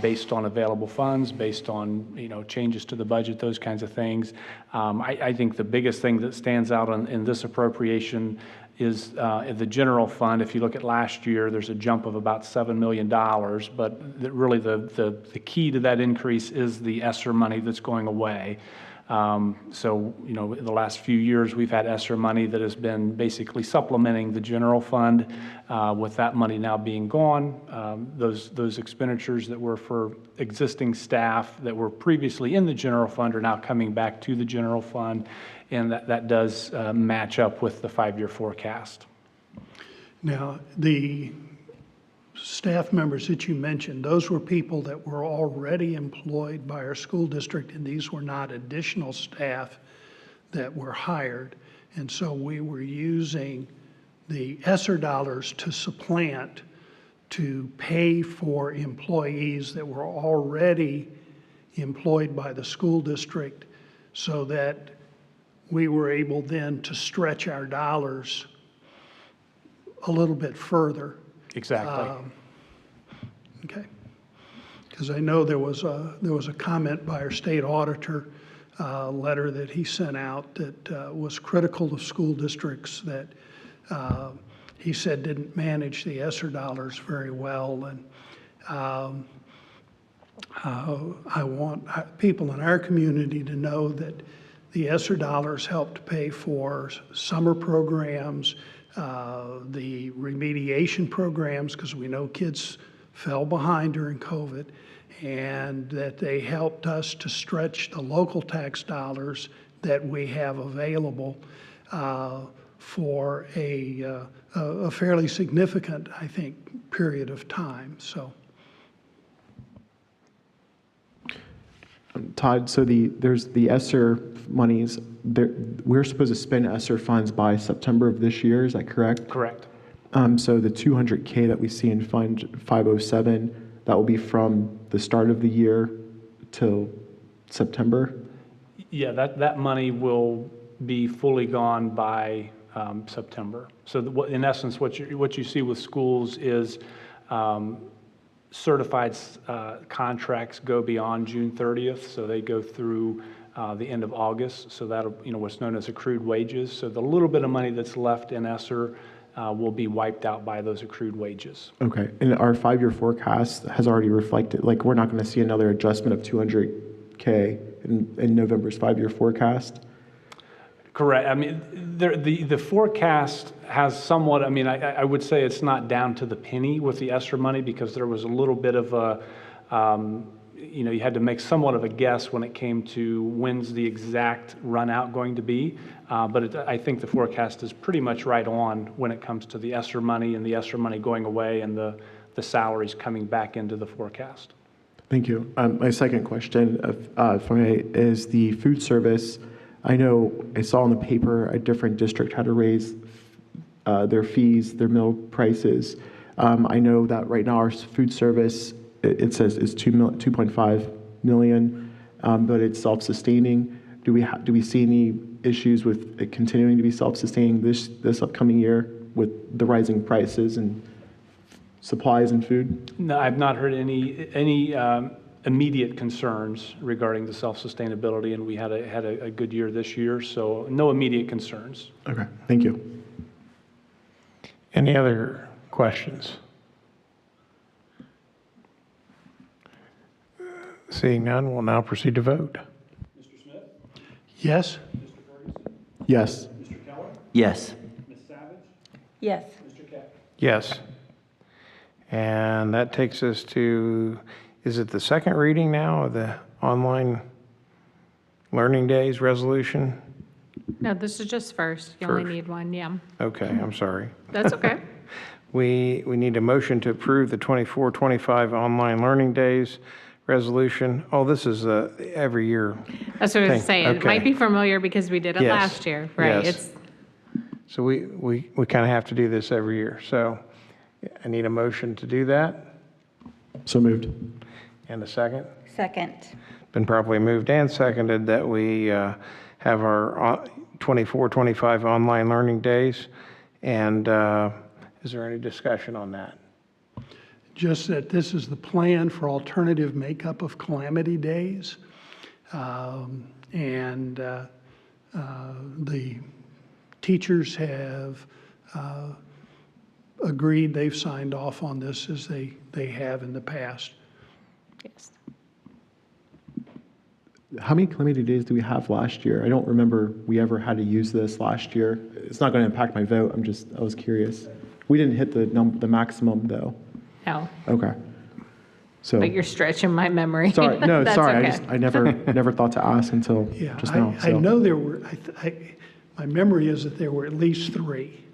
based on available funds, based on changes to the budget, those kinds of things. I think the biggest thing that stands out in this appropriation is in the general fund. If you look at last year, there's a jump of about $7 million, but really the key to that increase is the ESSER money that's going away. So, you know, in the last few years, we've had ESSER money that has been basically supplementing the general fund. With that money now being gone, those expenditures that were for existing staff that were previously in the general fund are now coming back to the general fund, and that does match up with the 5-year forecast. Now, the staff members that you mentioned, those were people that were already employed by our school district, and these were not additional staff that were hired. And so we were using the ESSER dollars to supplant, to pay for employees that were already employed by the school district, so that we were able then to stretch our dollars a little bit further. Exactly. Okay. Because I know there was a comment by our state auditor, letter that he sent out that was critical of school districts that he said didn't manage the ESSER dollars very well. And I want people in our community to know that the ESSER dollars helped pay for summer programs, the remediation programs, because we know kids fell behind during COVID, and that they helped us to stretch the local tax dollars that we have available for a fairly significant, I think, period of time. So. Todd, so there's the ESSER monies. We're supposed to spend ESSER funds by September of this year. Is that correct? Correct. So the $200K that we see in Fund 507, that will be from the start of the year till September? Yeah, that money will be fully gone by September. So in essence, what you see with schools is certified contracts go beyond June 30th, so they go through the end of August. So that'll, what's known as accrued wages. So the little bit of money that's left in ESSER will be wiped out by those accrued wages. Okay, and our 5-year forecast has already reflected, like, we're not going to see another adjustment of $200K in November's 5-year forecast? Correct. I mean, the forecast has somewhat, I mean, I would say it's not down to the penny with the ESSER money, because there was a little bit of a, you had to make somewhat of a guess when it came to when's the exact run out going to be. But I think the forecast is pretty much right on when it comes to the ESSER money and the ESSER money going away and the salaries coming back into the forecast. Thank you. My second question, if I may, is the food service. I know I saw in the paper a different district had to raise their fees, their meal prices. I know that right now our food service, it says is $2.5 million, but it's self-sustaining. Do we see any issues with it continuing to be self-sustaining this upcoming year with the rising prices and supplies and food? No, I've not heard any immediate concerns regarding the self-sustainability, and we had a good year this year, so no immediate concerns. Okay, thank you. Any other questions? Seeing none, we'll now proceed to vote. Mr. Smith? Yes? Mr. Ferguson? Yes. Mr. Keller? Yes. Ms. Savage? Yes. Mr. Keck? Yes. And that takes us to, is it the second reading now of the online learning days resolution? No, this is just first. You only need one, yeah. Okay, I'm sorry. That's okay. We need a motion to approve the 24-25 online learning days resolution. Oh, this is every year. That's what I was thing. saying. It Okay. might be familiar because we did it Yes. last year, right? Yes. So we kind of have to do this every year. So I need a motion to do that. So moved. And a second? Second. Been properly moved and seconded that we have our 24-25 online learning days. And is there any discussion on that? Just that this is the plan for alternative makeup of calamity days. The teachers have agreed, they've signed off on this as they have in the past. Yes. How many calamity days do we have last year? I don't remember we ever had to use this last year. It's not going to impact my vote. I was curious. We didn't hit the maximum though. No, Okay. So. but you're stretching my memory. Sorry, no, That's sorry. okay. I never thought to ask until Yeah, just now. I know there were, my memory is that there were at least 3.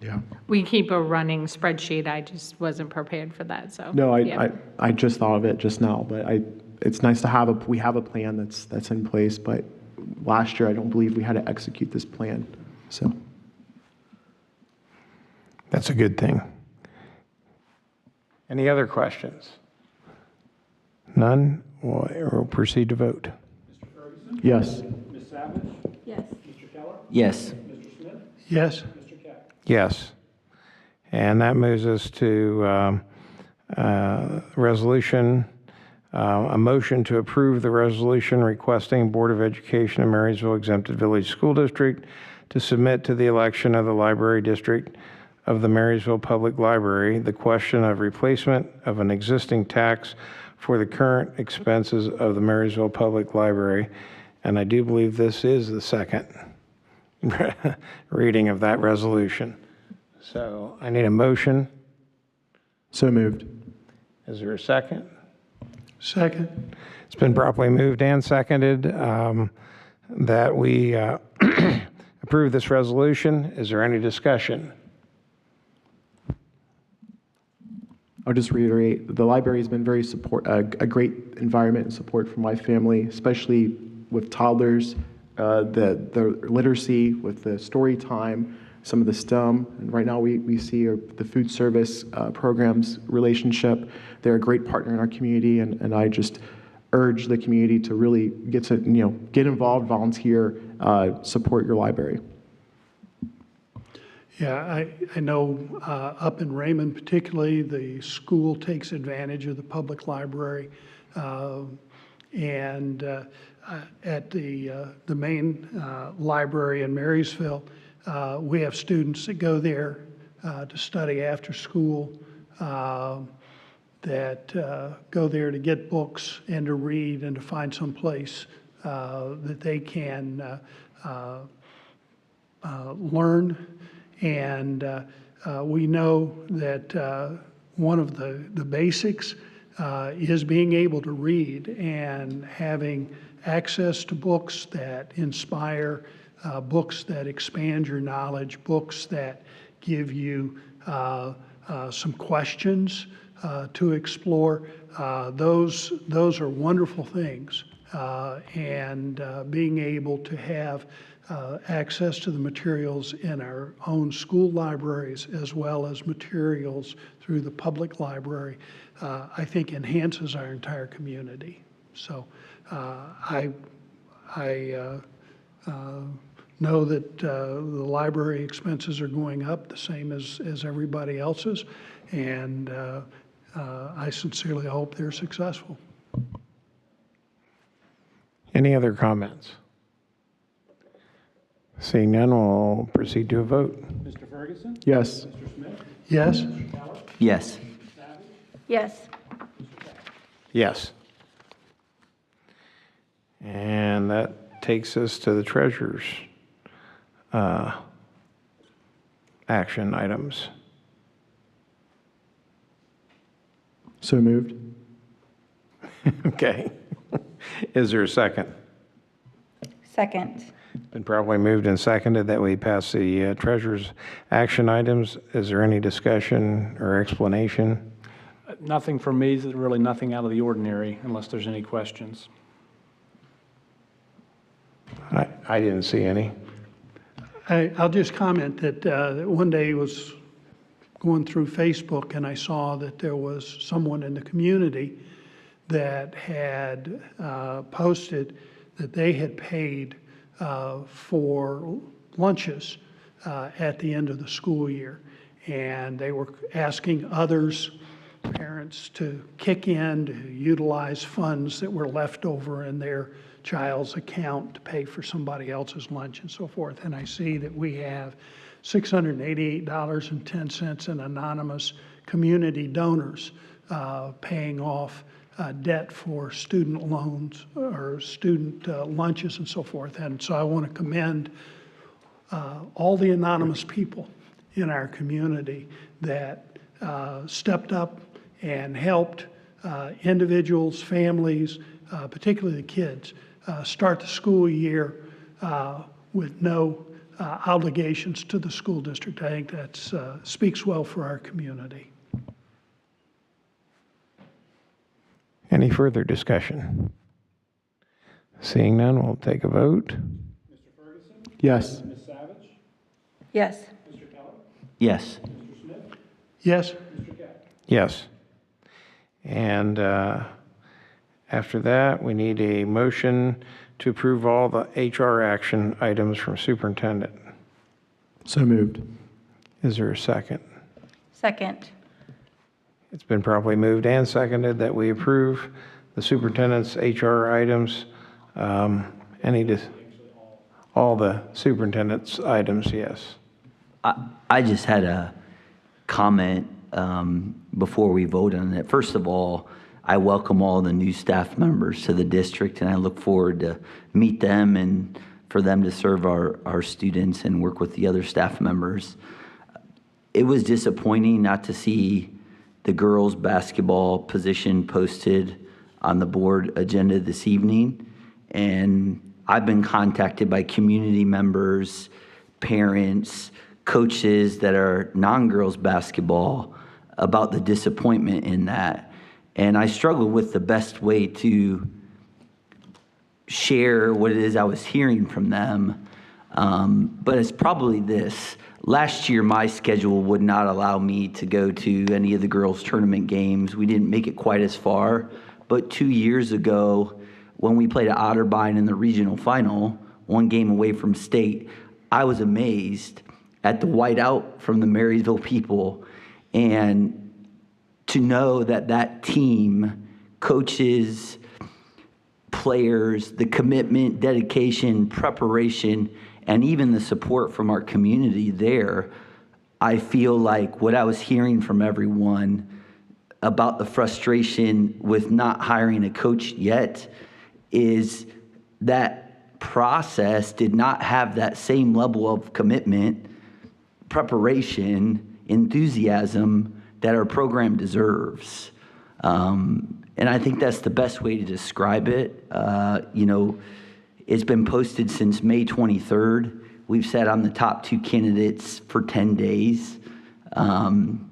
Yeah. We keep a running spreadsheet. I just wasn't prepared for that, so. No, yeah. I just thought of it just now, but it's nice to we have a plan that's in place, but last year I don't believe we had to execute this plan, so. That's a good thing. Any other questions? None? We'll proceed to vote. Yes. Ms. Savage? Yes. Mr. Keller? Yes. Mr. Smith? Yes? Mr. Keck? Yes. And that moves us to resolution, a motion to approve the resolution requesting Board of Education of Marysville Exempted Village School District to submit to the election of the Library District of the Marysville Public Library the question of replacement of an existing tax for the current expenses of the Marysville Public Library. And I do believe this is the second reading of that resolution. So I need a motion. So moved. Is there a second? Second? It's been properly moved and seconded that we approve this resolution. Is there any discussion? I'll just reiterate, the library has been very a great environment and support for my family, especially with toddlers, the literacy, with the story time, some of the STEM, and right now we see the food service programs relationship. They're a great partner in our community, and I just urge the community to really get involved, volunteer, support your library. Yeah, I know up in Raymond particularly, the school takes advantage of the public library. And at the main library in Marysville, we have students that go there to study after school, that go there to get books and to read and to find some place that they can learn. And we know that one of the basics is being able to read and having access to books that inspire, books that expand your knowledge, books that give you some questions to explore. Those are wonderful things. And being able to have access to the materials in our own school libraries as well as materials through the public library, I think enhances our entire community. So I know that the library expenses are going up the same as everybody else's, and I sincerely hope they're successful. Any other comments? Seeing none, we'll proceed to a vote. Mr. Ferguson? Yes. Mr. Smith? Yes? Mr. Keller? Yes. Ms. Savage? Yes. Yes. And that takes us to the treasurer's action items. So moved. Okay. Is there a second? Second. Been probably moved and seconded that we pass the treasurer's action items. Is there any discussion or explanation? Nothing from me, really nothing out of the ordinary, unless there's any questions. I didn't see any. I'll just comment that one day was going through Facebook and I saw that there was someone in the community that had posted that they had paid for lunches at the end of the school year. And they were asking others, parents, to kick in, to utilize funds that were left over in their child's account to pay for somebody else's lunch and so forth. And I see that we have $688.10 in anonymous community donors paying off debt for student loans or student lunches and so forth. And so I want to commend all the anonymous people in our community that stepped up and helped individuals, families, particularly the kids, start the school year with no obligations to the school district. I think that speaks well for our community. Any further discussion? Seeing none, we'll take a vote. Yes. Yes. Yes. Yes? Yes. And after that, we need a motion to approve all the HR action items from superintendent. So moved. Is there a second? Second. It's been properly moved and seconded that we approve the superintendent's HR items. All the superintendent's items, yes. I just had a comment before we vote on it. First of all, I welcome all the new staff members to the district, and I look forward to meet them and for them to serve our students and work with the other staff members. It was disappointing not to see the girls' basketball position posted on the board agenda this evening, and I've been contacted by community members, parents, coaches that are non-girls basketball about the disappointment in that. And I struggle with the best way to share what it is I was hearing from them. But it's probably this. Last year, my schedule would not allow me to go to any of the girls' tournament games. We didn't make it quite as far. But 2 years ago, when we played at Otterbein in the regional final, 1 game away from state, I was amazed at the whiteout from the Marysville people. And to know that that team, coaches, players, the commitment, dedication, preparation, and even the support from our community there, I feel like what I was hearing from everyone about the frustration with not hiring a coach yet is that process did not have that same level of commitment, preparation, enthusiasm that our program deserves. And I think that's the best way to describe it. It's been posted since May 23rd. We've sat on the top 2 candidates for 10 days. And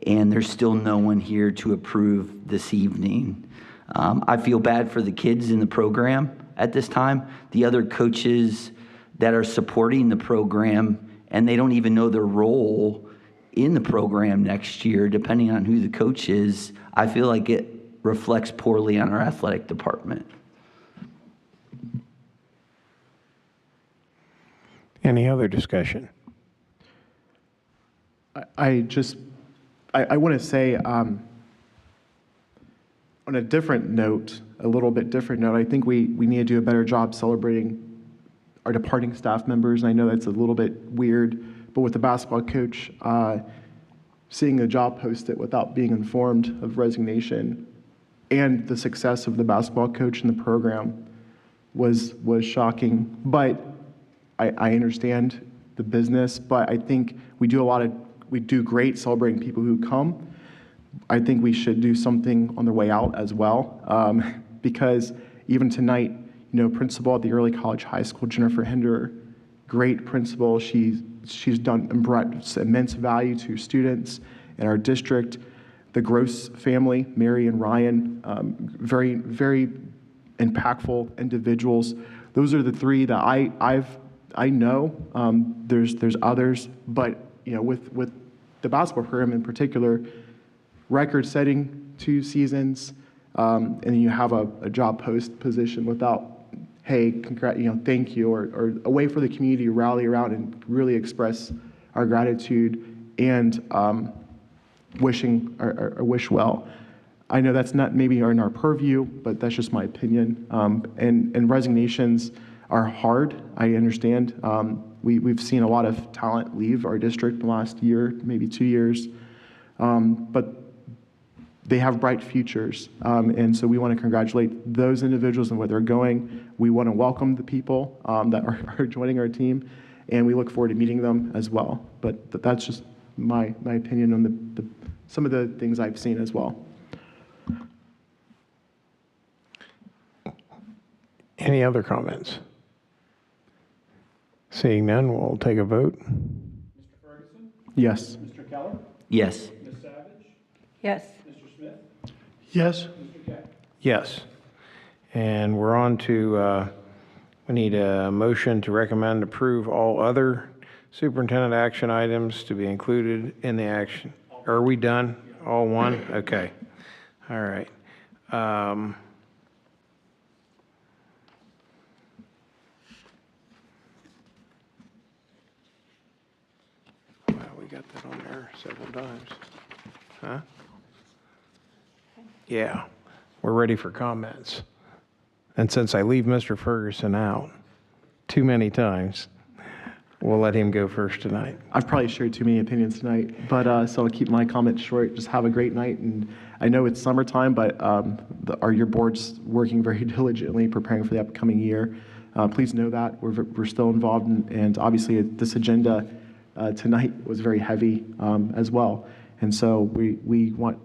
there's still no one here to approve this evening. I feel bad for the kids in the program at this time. The other coaches that are supporting the program, and they don't even know their role in the program next year, depending on who the coach is, I feel like it reflects poorly on our athletic department. Any other discussion? I want to say, on a different note, a little bit different note, I think we need to do a better job celebrating our departing staff members. And I know that's a little bit weird, but with the basketball coach, seeing a job posted without being informed of resignation and the success of the basketball coach in the program was shocking. But I understand the business, but I think we do great celebrating people who come. I think we should do something on their way out as well, because even tonight, principal at the early college high school, Jennifer Hinder, great principal. She's done immense value to students in our district. The Gross family, Mary and Ryan, very, very impactful individuals. Those are the 3 that I know. There's others, but with the basketball program in particular, record-setting 2 seasons, and then you have a job post position without, hey, thank you, or a way for the community to rally around and really express our gratitude and wish well. I know that's not maybe in our purview, but that's just my opinion. And resignations are hard, I understand. We've seen a lot of talent leave our district in the last year, maybe 2 years, but they have bright futures. And so we want to congratulate those individuals and where they're going. We want to welcome the people that are joining our team, and we look forward to meeting them as well. But that's just my opinion on some of the things I've seen as well. Any other comments? Seeing none, we'll take a vote. Mr. Ferguson? Yes. Mr. Keller? Yes. Ms. Savage? Yes. Mr. Smith? Yes? Mr. Keck? Yes. And we're on to, we need a motion to recommend approve all other superintendent action items to be included in the action. Are we done? All one? Okay. All right. Wow, we got that on there several times. Huh? Yeah, we're ready for comments. And since I leave Mr. Ferguson out too many times, we'll let him go first tonight. I've probably shared too many opinions tonight, but so I'll keep my comments short. Just have a great night. And I know it's summertime, but your board's working very diligently preparing for the upcoming year. Please know that we're still involved, and obviously this agenda tonight was very heavy as well. And so we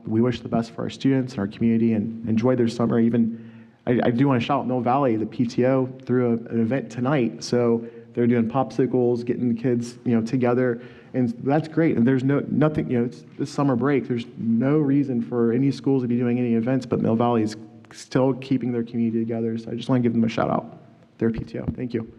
wish the best for our students and our community, and enjoy their summer. Even I do want to shout out Mill Valley, the PTO threw an event tonight, so they're doing popsicles, getting the kids together, and that's great. And there's nothing, it's this summer break. There's no reason for any schools to be doing any events, but Mill Valley is still keeping their community together. So I just want to give them a shout out, their PTO. Thank you.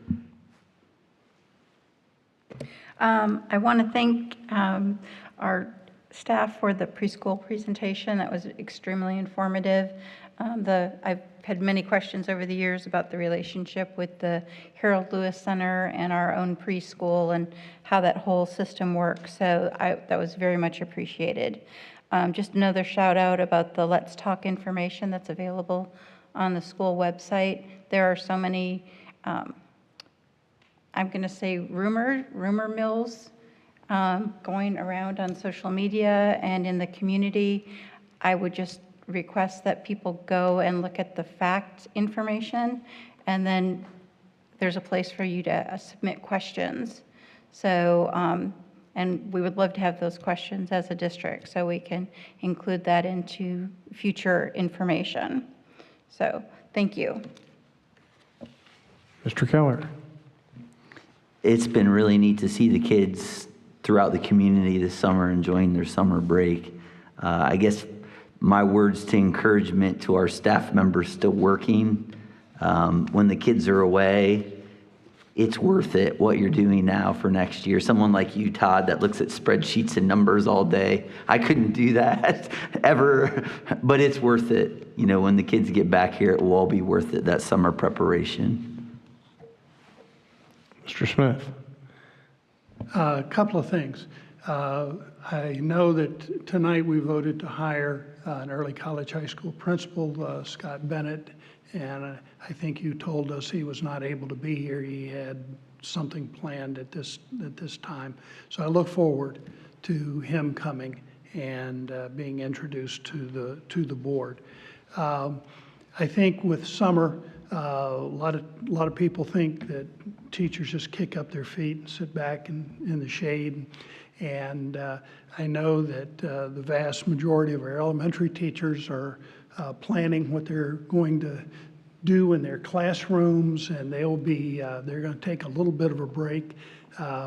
I want to thank our staff for the preschool presentation. That was extremely informative. I've had many questions over the years about the relationship with the Harold Lewis Center and our own preschool and how that whole system works. So that was very much appreciated. Just another shout out about the Let's Talk information that's available on the school website. There are so many, I'm going to say rumor mills going around on social media and in the community. I would just request that people go and look at the fact information, and then there's a place for you to submit questions. So, and we would love to have those questions as a district so we can include that into future information. So, thank you. Mr. Keller. It's been really neat to see the kids throughout the community this summer enjoying their summer break. I guess my words to encouragement to our staff members still working, when the kids are away, it's worth it what you're doing now for next year. Someone like you, Todd, that looks at spreadsheets and numbers all day. I couldn't do that ever, but it's worth it. When the kids get back here, it will all be worth it, that summer preparation. Mr. Smith. A couple of things. I know that tonight we voted to hire an early college high school principal, Scott Bennett, and I think you told us he was not able to be here. He had something planned at this time. So I look forward to him coming and being introduced to the board. I think with summer, a lot of people think that teachers just kick up their feet and sit back in the shade. And I know that the vast majority of our elementary teachers are planning what they're going to do in their classrooms, and they're going to take a little bit of a break,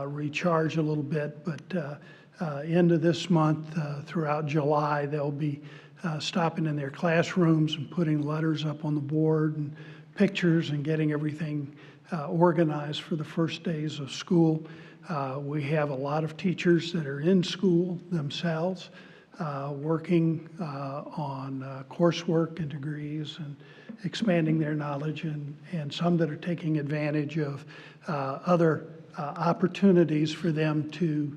recharge a little bit. But end of this month, throughout July, they'll be stopping in their classrooms and putting letters up on the board and pictures and getting everything organized for the first days of school. We have a lot of teachers that are in school themselves, working on coursework and degrees and expanding their knowledge, and some that are taking advantage of other opportunities for them to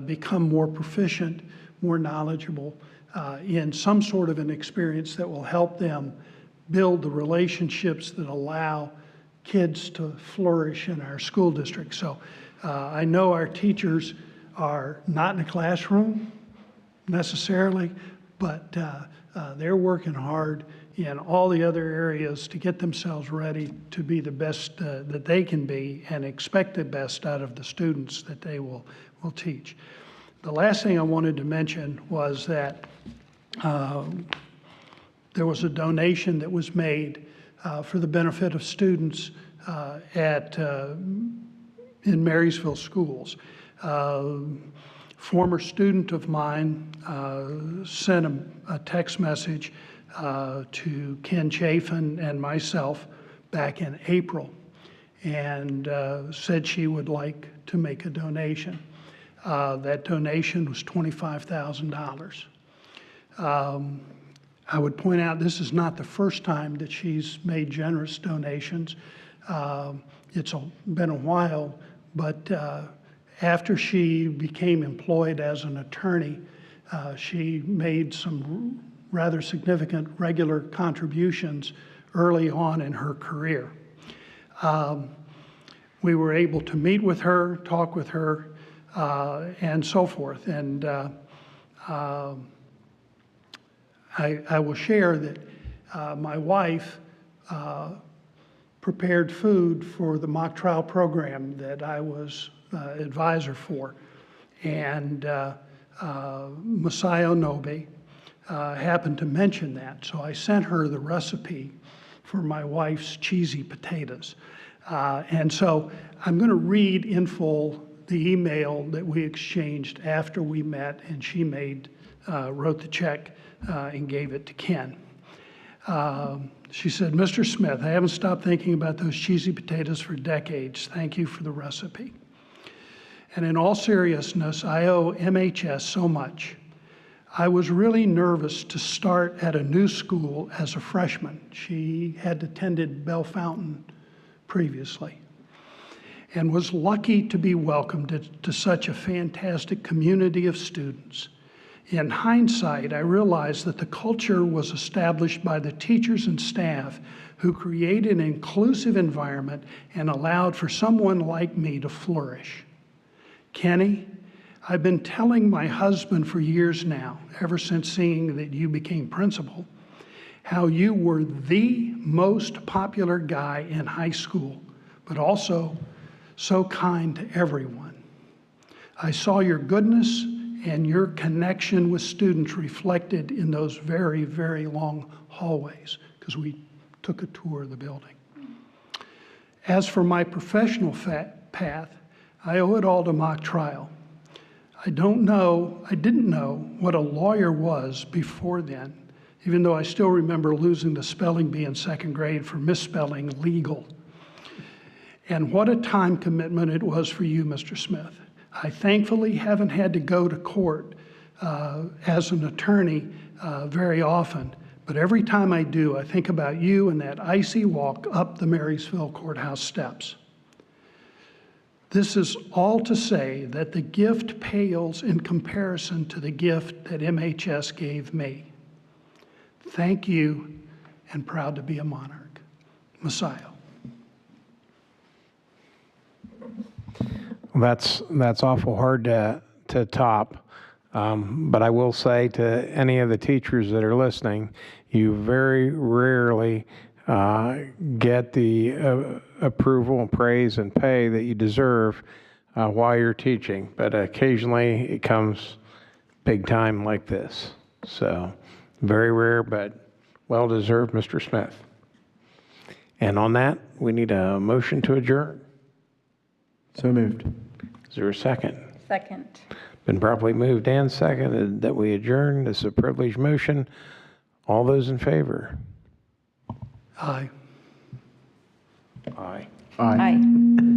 become more proficient, more knowledgeable in some sort of an experience that will help them build the relationships that allow kids to flourish in our school district. So I know our teachers are not in the classroom necessarily, but they're working hard in all the other areas to get themselves ready to be the best that they can be and expect the best out of the students that they will teach. The last thing I wanted to mention was that there was a donation that was made for the benefit of students in Marysville schools. Former student of mine sent a text message to Ken Chafin and myself back in April and said she would like to make a donation. That donation was $25,000. I would point out this is not the first time that she's made generous donations. It's been a while, but after she became employed as an attorney, she made some rather significant regular contributions early on in her career. We were able to meet with her, talk with her, and so forth. And I will share that my wife prepared food for the mock trial program that I was advisor for. And Messiah Nobe happened to mention that. So I sent her the recipe for my wife's cheesy potatoes. And so I'm going to read in full the email that we exchanged after we met, and she wrote the check and gave it to Ken. She said, "Mr. Smith, I haven't stopped thinking about those cheesy potatoes for decades. Thank you for the recipe. And in all seriousness, I owe MHS so much. I was really nervous to start at a new school as a freshman." She had attended Bell Fountain previously, and was lucky to be welcomed to such a fantastic community of students. In hindsight, I realized that the culture was established by the teachers and staff who created an inclusive environment and allowed for someone like me to flourish. Kenny, I've been telling my husband for years now, ever since seeing that you became principal, how you were the most popular guy in high school, but also so kind to everyone. I saw your goodness and your connection with students reflected in those very, very long hallways, because we took a tour of the building. As for my professional path, I owe it all to mock trial. I didn't know what a lawyer was before then, even though I still remember losing the spelling bee in second grade for misspelling legal. And what a time commitment it was for you, Mr. Smith. I thankfully haven't had to go to court as an attorney very often, but every time I do, I think about you and that icy walk up the Marysville courthouse steps. This is all to say that the gift pales in comparison to the gift that MHS gave me. Thank you, and proud to be a monarch. Messiah. That's awful hard to top. But I will say to any of the teachers that are listening, you very rarely get the approval, praise, and pay that you deserve while you're teaching. But occasionally it comes big time like this. So very rare, but well-deserved, Mr. Smith. And on that, we need a motion to adjourn. So moved. Is there a second? Second. Been properly moved and seconded that we adjourn. This is a privileged motion. All those in favor? Aye. Aye. Aye. Aye.